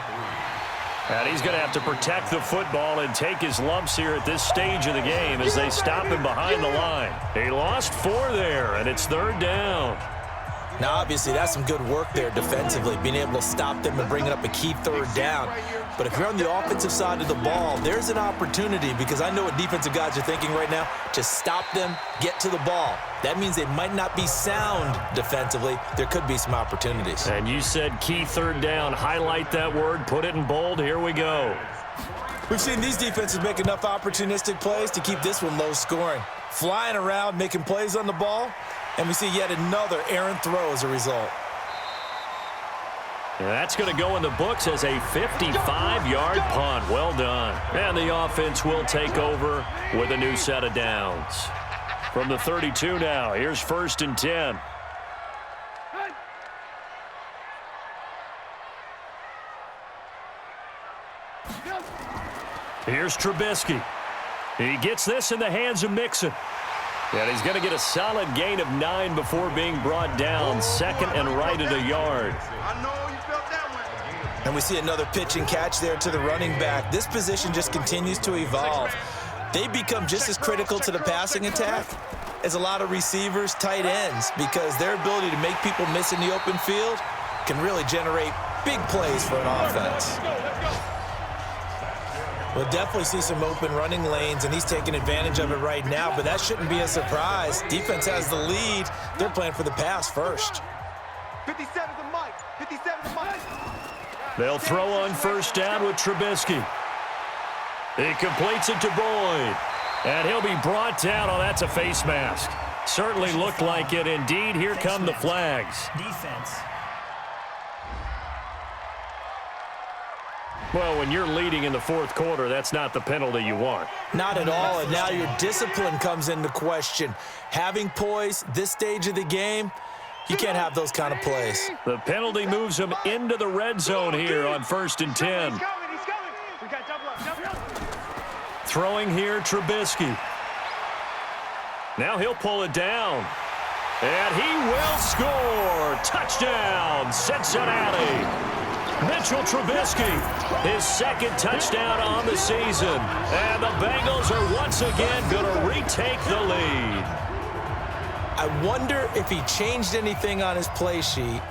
Speaker 2: And he's going to have to protect the football and take his lumps here at this stage of the game as they stop him behind the line. He lost 4 there, and it's 3rd down.
Speaker 3: Now, obviously, that's some good work there defensively, being able to stop them and bringing up a key 3rd down. But if you're on the offensive side of the ball, there's an opportunity, because I know what defensive guys are thinking right now. Just stop them, get to the ball. That means they might not be sound defensively. There could be some opportunities.
Speaker 2: And you said key 3rd down. Highlight that word. Put it in bold. Here we go.
Speaker 3: We've seen these defenses make enough opportunistic plays to keep this one low scoring. Flying around, making plays on the ball, and we see yet another errant throw as a result.
Speaker 2: And that's going to go in the books as a 55-yard punt. Well done. And the offense will take over with a new set of downs. From the 32 now, here's 1st and 10. Here's Trubisky. He gets this in the hands of Mixon. And he's going to get a solid gain of 9 before being brought down. 2nd and right at a yard.
Speaker 5: I know you felt that one.
Speaker 3: And we see another pitch and catch there to the running back. This position just continues to evolve. They become just as critical to the passing attack as a lot of receivers, tight ends, because their ability to make people miss in the open field can really generate big plays for an offense. We'll definitely see some open running lanes, and he's taking advantage of it right now, but that shouldn't be a surprise. Defense has the lead. They're playing for the pass first.
Speaker 5: 57 to Mike. 57 to Mike.
Speaker 2: They'll throw on 1st down with Trubisky. He completes it to Boyd. And he'll be brought down. Oh, that's a face mask. Certainly looked like it. Indeed, here come the flags.
Speaker 4: Defense.
Speaker 2: Well, when you're leading in the fourth quarter, that's not the penalty you want.
Speaker 3: Not at all, and now your discipline comes into question. Having poise this stage of the game, you can't have those kind of plays.
Speaker 2: The penalty moves him into the red zone here on 1st and 10.
Speaker 6: He's coming. We got double up.
Speaker 2: Throwing here, Trubisky. Now he'll pull it down. And he will score. Touchdown, Cincinnati. Mitchell Trubisky, his second touchdown on the season. And the Bengals are once again going to retake the lead.
Speaker 3: I wonder if he changed anything on his play sheet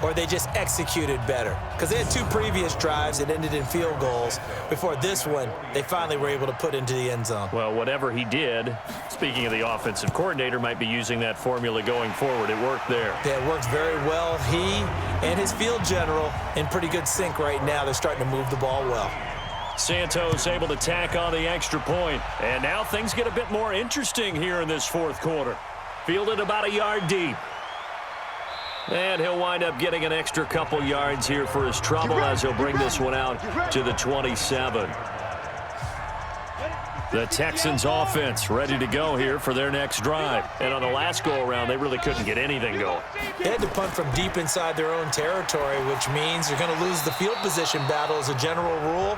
Speaker 3: or they just executed better. Because they had 2 previous drives that ended in field goals. Before this one, they finally were able to put into the end zone.
Speaker 2: Well, whatever he did, speaking of the offensive coordinator, might be using that formula going forward. It worked there.
Speaker 3: Yeah, it worked very well. He and his field general in pretty good sync right now. They're starting to move the ball well.
Speaker 2: Santos able to tack on the extra point. And now things get a bit more interesting here in this fourth quarter. Fielded about a yard deep. And he'll wind up getting an extra couple yards here for his trouble as he'll bring this one out to the 27. The Texans offense ready to go here for their next drive. And on the last go-around, they really couldn't get anything going.
Speaker 3: They had to punt from deep inside their own territory, which means you're going to lose the field position battle as a general rule.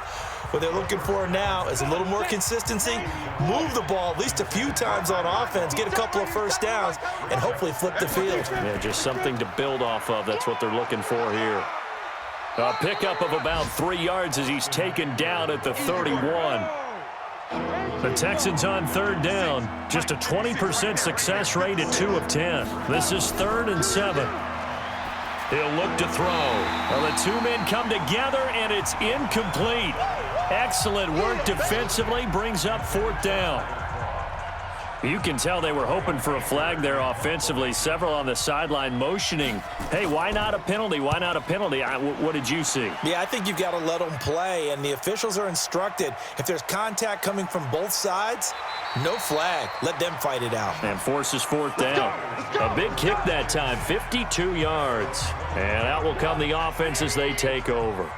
Speaker 3: What they're looking for now is a little more consistency, move the ball at least a few times on offense, get a couple of first downs, and hopefully flip the field.
Speaker 2: Yeah, just something to build off of. That's what they're looking for here. A pickup of about 3 yards as he's taken down at the 31. The Texans on 3rd down. Just a 20% success rate at 2 of 10. This is 3rd and 7. He'll look to throw. Well, the 2 men come together, and it's incomplete. Excellent work defensively, brings up 4th down. You can tell they were hoping for a flag there offensively. Several on the sideline motioning. Hey, why not a penalty? Why not a penalty? What did you see?
Speaker 3: Yeah, I think you've got to let them play, and the officials are instructed. If there's contact coming from both sides, no flag. Let them fight it out.
Speaker 2: And forces 4th down. A big kick that time, 52 yards. And out will come the offense as they take over.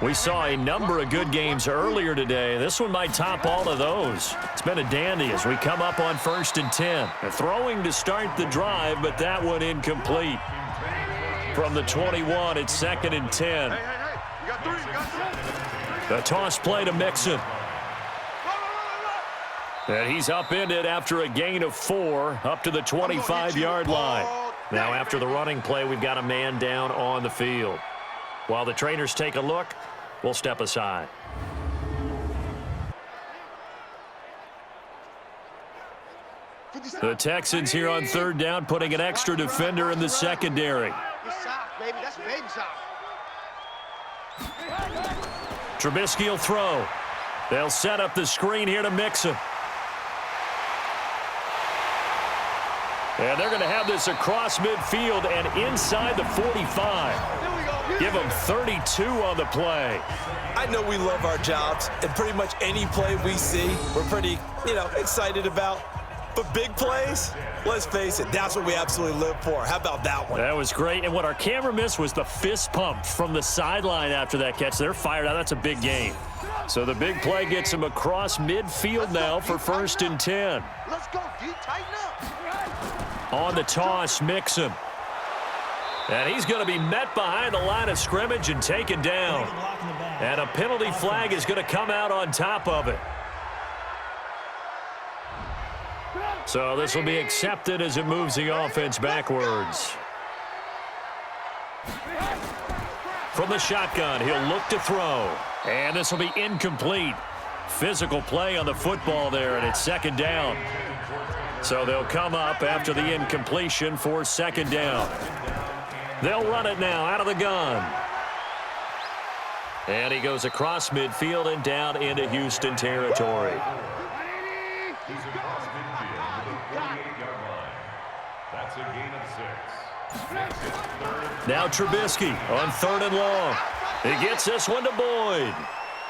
Speaker 2: We saw a number of good games earlier today. This one might top all of those. It's been a dandy as we come up on 1st and 10. Throwing to start the drive, but that one incomplete. From the 21, it's 2nd and 10.
Speaker 5: Hey, you got 3, you got 3.
Speaker 2: The toss play to Mixon. And he's upended after a gain of 4 up to the 25-yard line. Now after the running play, we've got a man down on the field. While the trainers take a look, we'll step aside. The Texans here on 3rd down, putting an extra defender in the secondary. Trubisky will throw. They'll set up the screen here to Mixon. And they're going to have this across midfield and inside the 45. Give them 32 on the play.
Speaker 3: I know we love our jobs, and pretty much any play we see, we're pretty, excited about. But big plays, let's face it, that's what we absolutely live for. How about that one?
Speaker 2: That was great. And what our camera missed was the fist pump from the sideline after that catch. They're fired out. That's a big game. So the big play gets him across midfield now for 1st and 10.
Speaker 5: Let's go, D. Tighten up.
Speaker 2: On the toss, Mixon. And he's going to be met behind the line of scrimmage and taken down. And a penalty flag is going to come out on top of it. So this will be accepted as it moves the offense backwards. From the shotgun, he'll look to throw. And this will be incomplete. Physical play on the football there, and it's 2nd down. So they'll come up after the incompletion for 2nd down. They'll run it now out of the gun. And he goes across midfield and down into Houston territory.
Speaker 7: He's across midfield to the 48-yard line. That's a gain of 6. Makes it 3rd.
Speaker 2: Now Trubisky on 3rd and long. He gets this one to Boyd.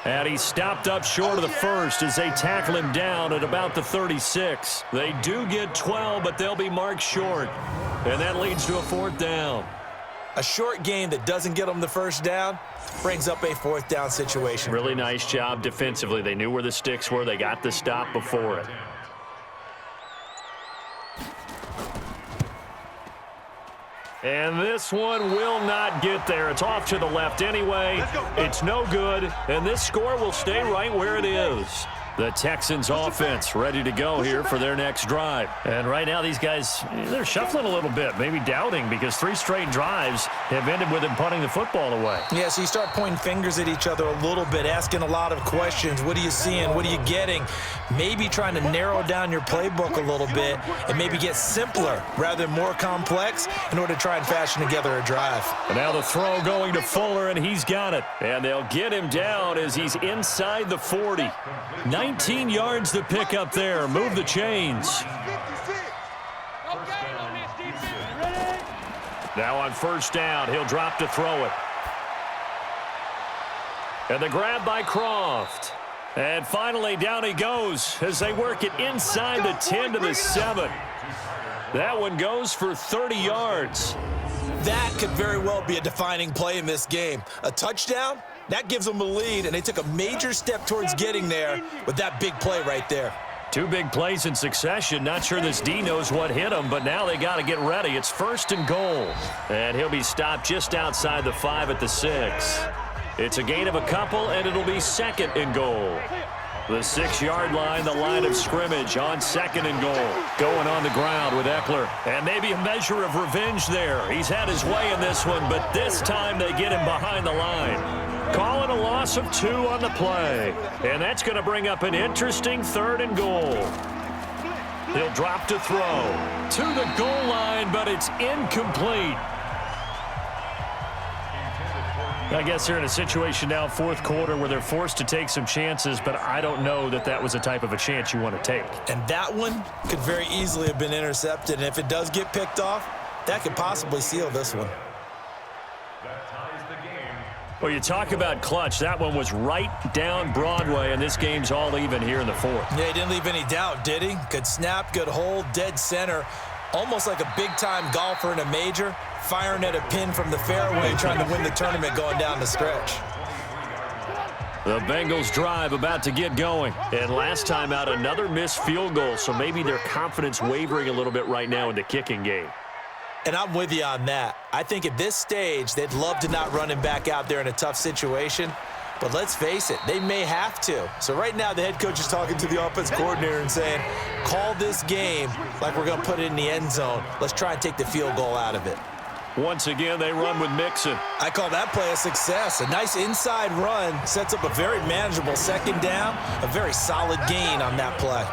Speaker 2: And he's stopped up short of the first as they tackle him down at about the 36. They do get 12, but they'll be marked short. And that leads to a 4th down.
Speaker 3: A short game that doesn't get them the first down brings up a 4th down situation.
Speaker 2: Really nice job defensively. They knew where the sticks were. They got the stop before it. And this one will not get there. It's off to the left anyway. It's no good, and this score will stay right where it is. The Texans offense ready to go here for their next drive. And right now these guys, they're shuffling a little bit, maybe doubting, because 3 straight drives have ended with them punting the football away.
Speaker 3: Yeah, so you start pointing fingers at each other a little bit, asking a lot of questions. What are you seeing? What are you getting? Maybe trying to narrow down your playbook a little bit and maybe get simpler rather than more complex in order to try and fashion together a drive.
Speaker 2: And now the throw going to Fuller, and he's got it. And they'll get him down as he's inside the 40. 19 yards to pick up there. Move the chains. Now on 1st down, he'll drop to throw it. And the grab by Croft. And finally, down he goes as they work it inside the 10 to the 7. That one goes for 30 yards.
Speaker 3: That could very well be a defining play in this game. A touchdown? That gives them a lead, and they took a major step towards getting there with that big play right there.
Speaker 2: 2 big plays in succession. Not sure this D knows what hit him, but now they got to get ready. It's 1st and goal. And he'll be stopped just outside the 5 at the 6. It's a gain of a couple, and it'll be 2nd and goal. The 6-yard line, the line of scrimmage on 2nd and goal. Going on the ground with Eckler. And maybe a measure of revenge there. He's had his way in this one, but this time they get him behind the line. Calling a loss of 2 on the play. And that's going to bring up an interesting 3rd and goal. He'll drop to throw. To the goal line, but it's incomplete. I guess they're in a situation now, 4th quarter, where they're forced to take some chances, but I don't know that that was the type of a chance you want to take.
Speaker 3: And that one could very easily have been intercepted, and if it does get picked off, that could possibly seal this one.
Speaker 2: Well, you talk about clutch. That one was right down Broadway, and this game's all even here in the 4th.
Speaker 3: Yeah, he didn't leave any doubt, did he? Good snap, good hold, dead center. Almost like a big-time golfer in a major, firing at a pin from the fairway, trying to win the tournament going down the stretch.
Speaker 2: The Bengals drive about to get going. And last time out, another missed field goal, so maybe their confidence wavering a little bit right now in the kicking game.
Speaker 3: And I'm with you on that. I think at this stage, they'd love to not run him back out there in a tough situation. But let's face it, they may have to. So right now, the head coach is talking to the offense coordinator and saying, call this game like we're going to put it in the end zone. Let's try and take the field goal out of it.
Speaker 2: Once again, they run with Mixon.
Speaker 3: I call that play a success. A nice inside run sets up a very manageable 2nd down, a very solid gain on that play.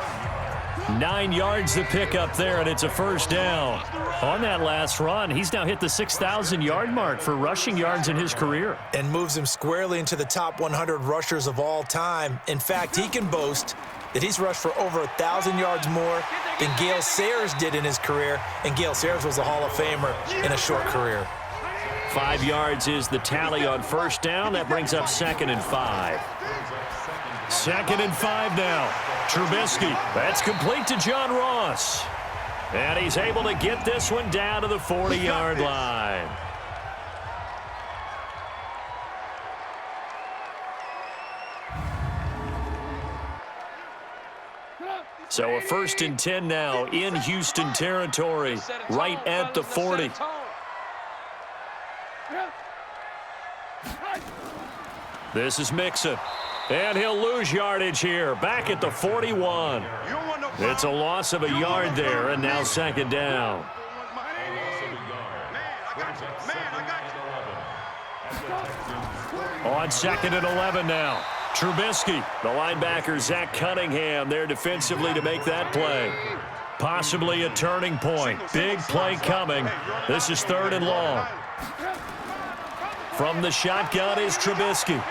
Speaker 2: 9 yards to pick up there, and it's a 1st down. On that last run, he's now hit the 6,000-yard mark for rushing yards in his career.
Speaker 3: And moves him squarely into the top 100 rushers of all time. In fact, he can boast that he's rushed for over 1,000 yards more than Gale Sayers did in his career, and Gale Sayers was a Hall of Famer in a short career.
Speaker 2: 5 yards is the tally on 1st down. That brings up 2nd and 5. 2nd and 5 now. Trubisky, that's complete to John Ross. And he's able to get this one down to the 40-yard line. So a 1st and 10 now in Houston territory, right at the 40. This is Mixon. And he'll lose yardage here, back at the 41. It's a loss of a yard there, and now 2nd down. On 2nd and 11 now. Trubisky, the linebacker, Zach Cunningham, there defensively to make that play. Possibly a turning point. Big play coming. This is 3rd and long. From the shotgun is Trubisky.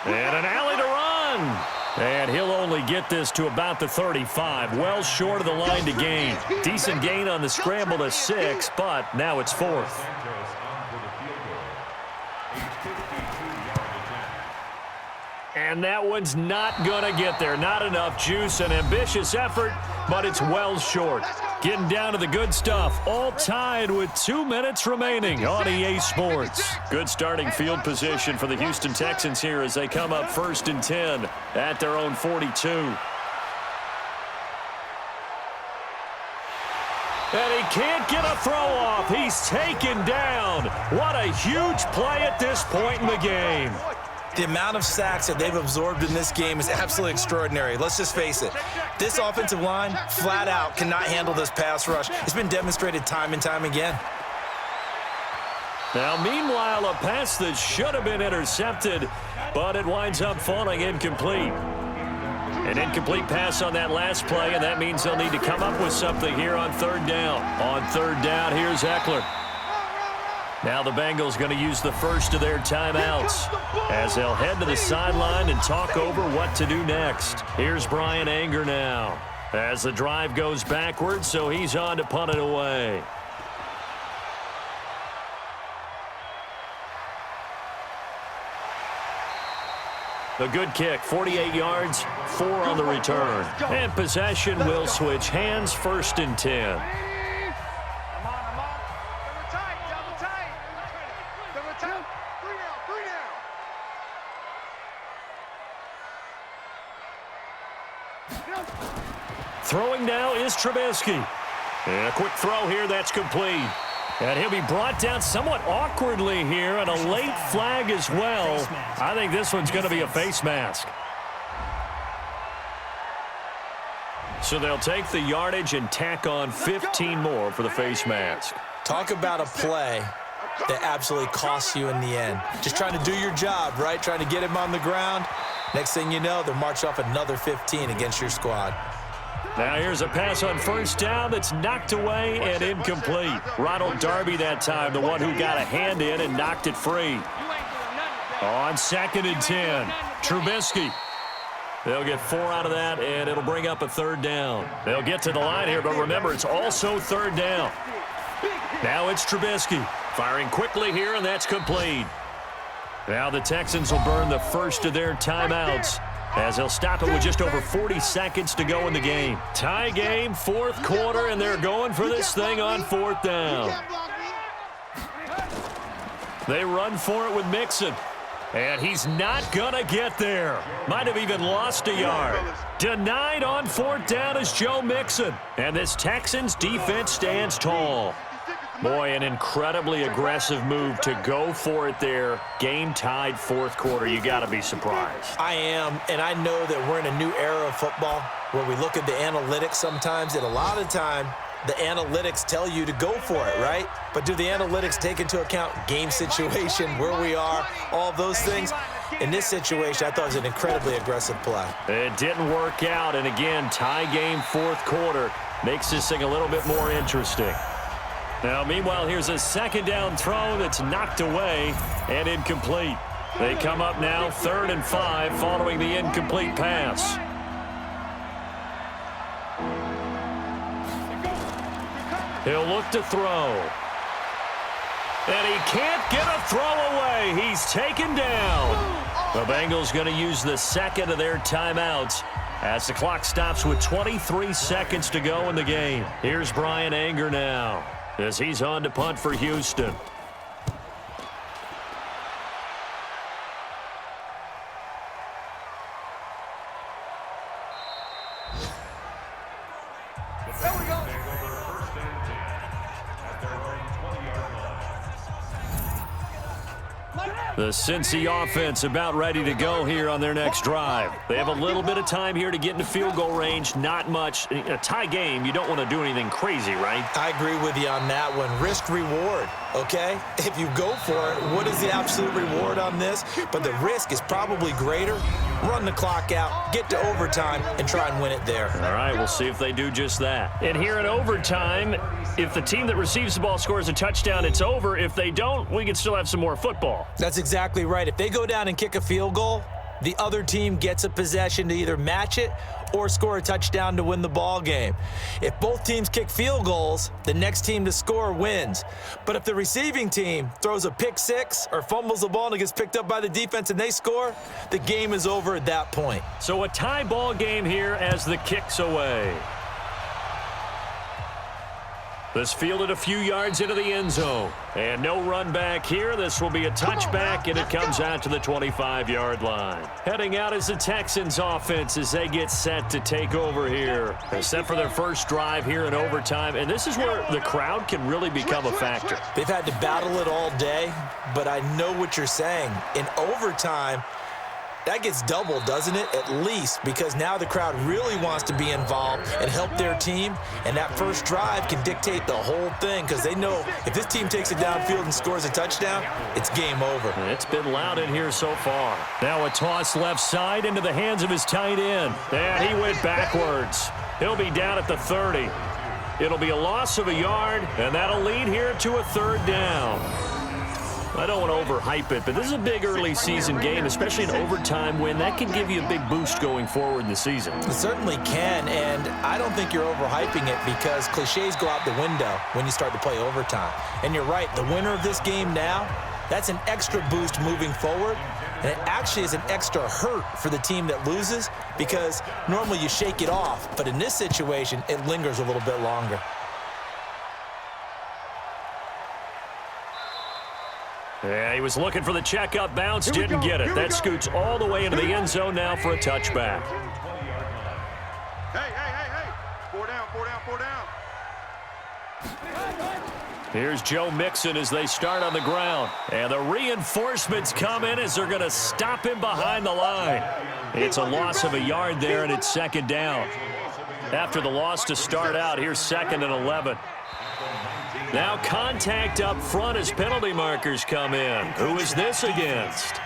Speaker 2: And an alley to run. And he'll only get this to about the 35. Well short of the line to gain. Decent gain on the scramble to 6, but now it's 4th. And that one's not going to get there. Not enough juice. An ambitious effort, but it's well short. Getting down to the good stuff. All tied with 2 minutes remaining on EA Sports. Good starting field position for the Houston Texans here as they come up 1st and 10 at their own 42. And he can't get a throw off. He's taken down. What a huge play at this point in the game.
Speaker 3: The amount of sacks that they've absorbed in this game is absolutely extraordinary. Let's just face it. This offensive line, flat out, cannot handle this pass rush. It's been demonstrated time and time again.
Speaker 2: Now, meanwhile, a pass that should have been intercepted, but it winds up falling incomplete. An incomplete pass on that last play, and that means they'll need to come up with something here on 3rd down. On 3rd down, here's Eckler. Now the Bengals going to use the first of their timeouts as they'll head to the sideline and talk over what to do next. Here's Brian Anger now as the drive goes backwards, so he's on to punt it away. A good kick, 48 yards, 4 on the return. And possession will switch hands, 1st and 10. Throwing now is Trubisky. And a quick throw here, that's complete. And he'll be brought down somewhat awkwardly here, and a late flag as well. I think this one's going to be a face mask. So they'll take the yardage and tack on 15 more for the face mask.
Speaker 3: Talk about a play that absolutely costs you in the end. Just trying to do your job, right? Trying to get him on the ground. Next thing you know, they'll march off another 15 against your squad.
Speaker 2: Now here's a pass on 1st down that's knocked away and incomplete. Ronald Darby that time, the one who got a hand in and knocked it free. On 2nd and 10, Trubisky. They'll get 4 out of that, and it'll bring up a 3rd down. They'll get to the line here, but remember, it's also 3rd down. Now it's Trubisky firing quickly here, and that's complete. Now the Texans will burn the first of their timeouts as they'll stop it with just over 40 seconds to go in the game. Tie game, 4th quarter, and they're going for this thing on 4th down. They run for it with Mixon, and he's not going to get there. Might have even lost a yard. Denied on 4th down is Joe Mixon, and this Texans defense stands tall. Boy, an incredibly aggressive move to go for it there. Game tied 4th quarter. You got to be surprised.
Speaker 3: I am, and I know that we're in a new era of football where we look at the analytics sometimes, and a lot of time the analytics tell you to go for it, right? But do the analytics take into account game situation, where we are, all those things? In this situation, I thought it was an incredibly aggressive play.
Speaker 2: It didn't work out, and again, tie game 4th quarter makes this thing a little bit more interesting. Now, meanwhile, here's a 2nd down throw that's knocked away and incomplete. They come up now 3rd and 5 following the incomplete pass. He'll look to throw. And he can't get a throw away. He's taken down. The Bengals going to use the 2nd of their timeouts as the clock stops with 23 seconds to go in the game. Here's Brian Anger now as he's on to punt for Houston. The Cincy offense about ready to go here on their next drive. They have a little bit of time here to get into field goal range. Not much. In a tie game, you don't want to do anything crazy, right?
Speaker 3: I agree with you on that one. Risk-reward, okay? If you go for it, what is the absolute reward on this? But the risk is probably greater. Run the clock out, get to overtime, and try and win it there.
Speaker 2: All right, we'll see if they do just that. And here in overtime, if the team that receives the ball scores a touchdown, it's over. If they don't, we can still have some more football.
Speaker 3: That's exactly right. If they go down and kick a field goal, the other team gets a possession to either match it or score a touchdown to win the ball game. If both teams kick field goals, the next team to score wins. But if the receiving team throws a pick six or fumbles the ball and it gets picked up by the defense and they score, the game is over at that point.
Speaker 2: So a tie ball game here as the kick's away. This fielded a few yards into the end zone. And no run back here. This will be a touchback, and it comes out to the 25-yard line. Heading out is the Texans offense as they get set to take over here. They're set for their first drive here in overtime, and this is where the crowd can really become a factor.
Speaker 3: They've had to battle it all day, but I know what you're saying. In overtime, that gets doubled, doesn't it? At least, because now the crowd really wants to be involved and help their team, and that first drive can dictate the whole thing because they know if this team takes it downfield and scores a touchdown, it's game over.
Speaker 2: It's been loud in here so far. Now a toss left side into the hands of his tight end. And he went backwards. He'll be down at the 30. It'll be a loss of a yard, and that'll lead here to a third down. I don't want to overhype it, but this is a big early season game, especially an overtime win. That can give you a big boost going forward in the season.
Speaker 3: It certainly can, and I don't think you're overhyping it because cliches go out the window when you start to play overtime. And you're right, the winner of this game now, that's an extra boost moving forward, and it actually is an extra hurt for the team that loses because normally you shake it off, but in this situation, it lingers a little bit longer.
Speaker 2: Yeah, he was looking for the checkup bounce, didn't get it. That scoots all the way into the end zone now for a touchback.
Speaker 5: Hey. 4 down.
Speaker 2: Here's Joe Mixon as they start on the ground. And the reinforcements come in as they're going to stop him behind the line. It's a loss of a yard there, and it's second down. After the loss to start out, here's 2nd and 11. Now contact up front as penalty markers come in. Who is this against?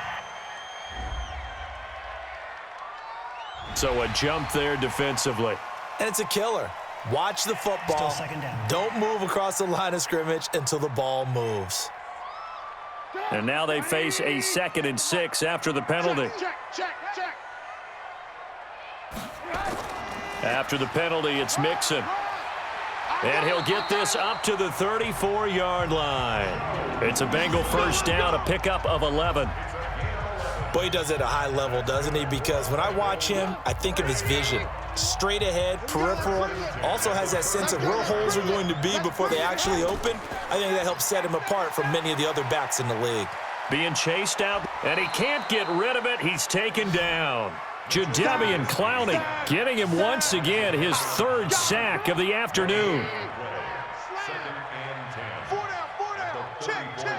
Speaker 2: So a jump there defensively.
Speaker 3: And it's a killer. Watch the football.
Speaker 4: Still second down.
Speaker 3: Don't move across the line of scrimmage until the ball moves.
Speaker 2: And now they face a 2nd and 6 after the penalty.
Speaker 5: Check.
Speaker 2: After the penalty, it's Mixon. And he'll get this up to the 34-yard line. It's a Bengal first down, a pickup of 11.
Speaker 3: Boy, he does it at a high level, doesn't he? Because when I watch him, I think of his vision. Straight ahead, peripheral, also has that sense of where holes are going to be before they actually open. I think that helps set him apart from many of the other backs in the league.
Speaker 2: Being chased out, and he can't get rid of it. He's taken down. Jadeveon Clowney getting him once again his 3rd sack of the afternoon.
Speaker 5: 4 down. Check.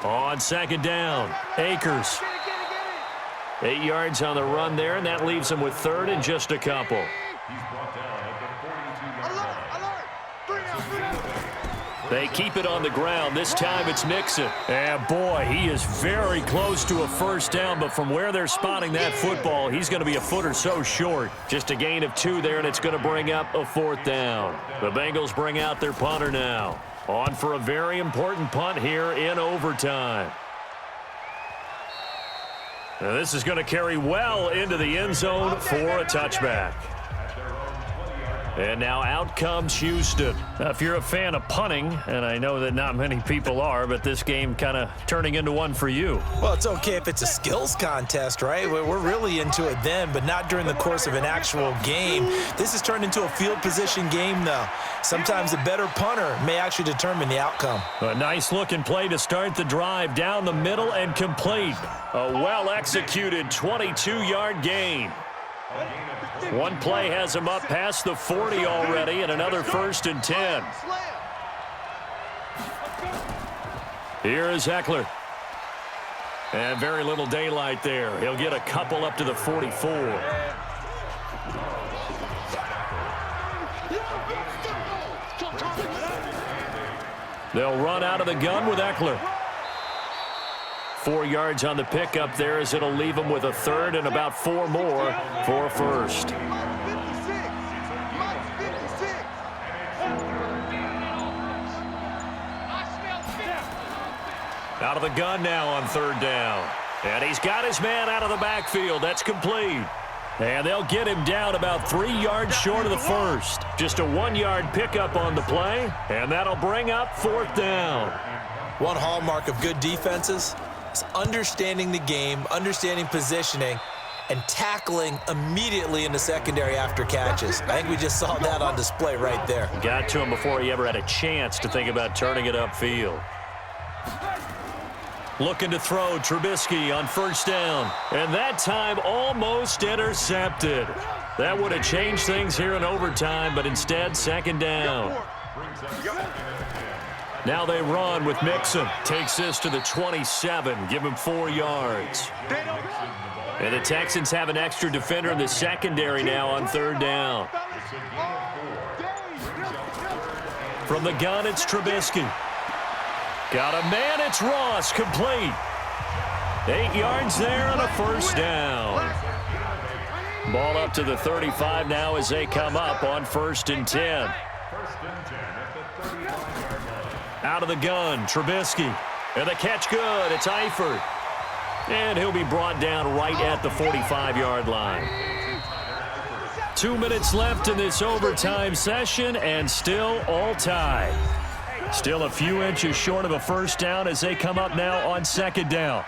Speaker 2: On 2nd down, Akers. 8 yards on the run there, and that leaves him with 3rd and just a couple. They keep it on the ground. This time it's Mixon. And boy, he is very close to a first down, but from where they're spotting that football, he's going to be a foot or so short. Just a gain of 2 there, and it's going to bring up a 4th down. The Bengals bring out their punter now. On for a very important punt here in overtime. Now this is going to carry well into the end zone for a touchback. And now out comes Houston. Now, if you're a fan of punting, and I know that not many people are, but this game kind of turning into one for you.
Speaker 3: Well, it's okay if it's a skills contest, right? We're really into it then, but not during the course of an actual game. This has turned into a field position game, though. Sometimes the better punter may actually determine the outcome.
Speaker 2: A nice-looking play to start the drive down the middle and complete. A well-executed 22-yard gain. One play has him up past the 40 already, and another 1st and 10. Here is Eckler. And very little daylight there. He'll get a couple up to the 44. They'll run out of the gun with Eckler. 4 yards on the pickup there as it'll leave him with a 3rd and about 4 more for a 1st. Out of the gun now on 3rd down. And he's got his man out of the backfield. That's complete. And they'll get him down about 3 yards short of the first. Just a 1-yard pickup on the play, and that'll bring up 4th down.
Speaker 3: One hallmark of good defenses is understanding the game, understanding positioning, and tackling immediately in the secondary after catches. I think we just saw that on display right there.
Speaker 2: Got to him before he ever had a chance to think about turning it upfield. Looking to throw, Trubisky on 1st down. And that time almost intercepted. That would have changed things here in overtime, but instead 2nd down. Now they run with Mixon. Takes this to the 27. Give him 4 yards. And the Texans have an extra defender in the secondary now on 3rd down. From the gun, it's Trubisky. Got a man, it's Ross, complete. 8 yards there and a 1st down. Ball up to the 35 now as they come up on 1st and 10. Out of the gun, Trubisky. And the catch good, it's Eifert. And he'll be brought down right at the 45-yard line. 2 minutes left in this overtime session, and still all tied. Still a few inches short of a 1st down as they come up now on 2nd down.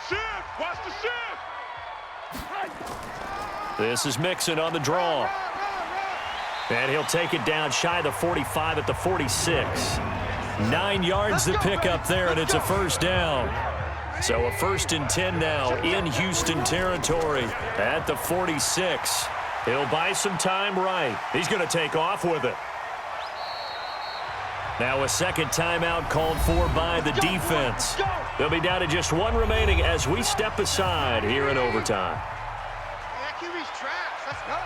Speaker 2: This is Mixon on the draw. And he'll take it down shy of the 45 at the 46. 9 yards to pick up there, and it's a 1st down. So a 1st and 10 now in Houston territory at the 46. He'll buy some time right. He's going to take off with it. Now a 2nd timeout called for by the defense. They'll be down to just 1 remaining as we step aside here in overtime.
Speaker 5: That QB's trash. Let's go.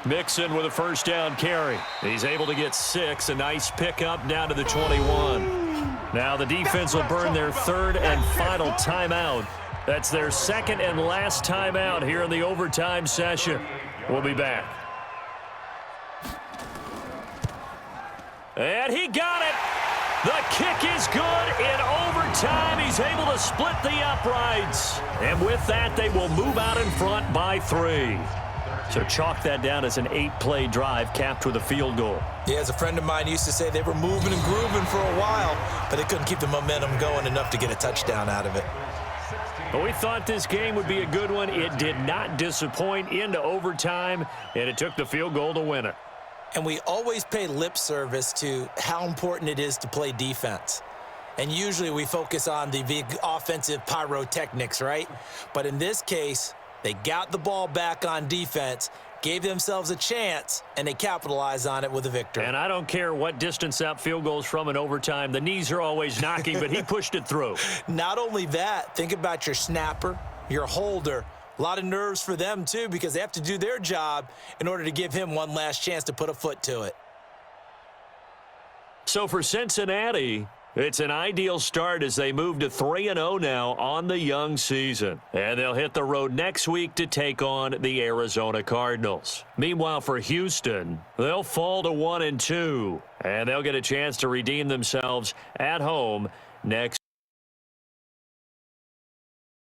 Speaker 2: Mixon with a 1st down carry. He's able to get 6. A nice pickup down to the 21. Now the defense will burn their 3rd and final timeout. That's their 2nd and last timeout here in the overtime session. We'll be back. And he got it. The kick is good in overtime. He's able to split the uprights. And with that, they will move out in front by 3. So chalk that down as an 8-play drive capped with a field goal.
Speaker 3: Yeah, as a friend of mine used to say, they were moving and grooving for a while, but they couldn't keep the momentum going enough to get a touchdown out of it.
Speaker 2: But we thought this game would be a good one. It did not disappoint into overtime, and it took the field goal to win it.
Speaker 3: And we always pay lip service to how important it is to play defense. And usually we focus on the big offensive pyrotechnics, right? But in this case, they got the ball back on defense, gave themselves a chance, and they capitalized on it with a victory.
Speaker 2: And I don't care what distance that field goal is from in overtime. The knees are always knocking, but he pushed it through.
Speaker 3: Not only that, think about your snapper, your holder. A lot of nerves for them, too, because they have to do their job in order to give him one last chance to put a foot to it.
Speaker 2: So for Cincinnati, it's an ideal start as they move to 3-0 now on the young season. And they'll hit the road next week to take on the Arizona Cardinals. Meanwhile, for Houston, they'll fall to 1-2. And they'll get a chance to redeem themselves at home next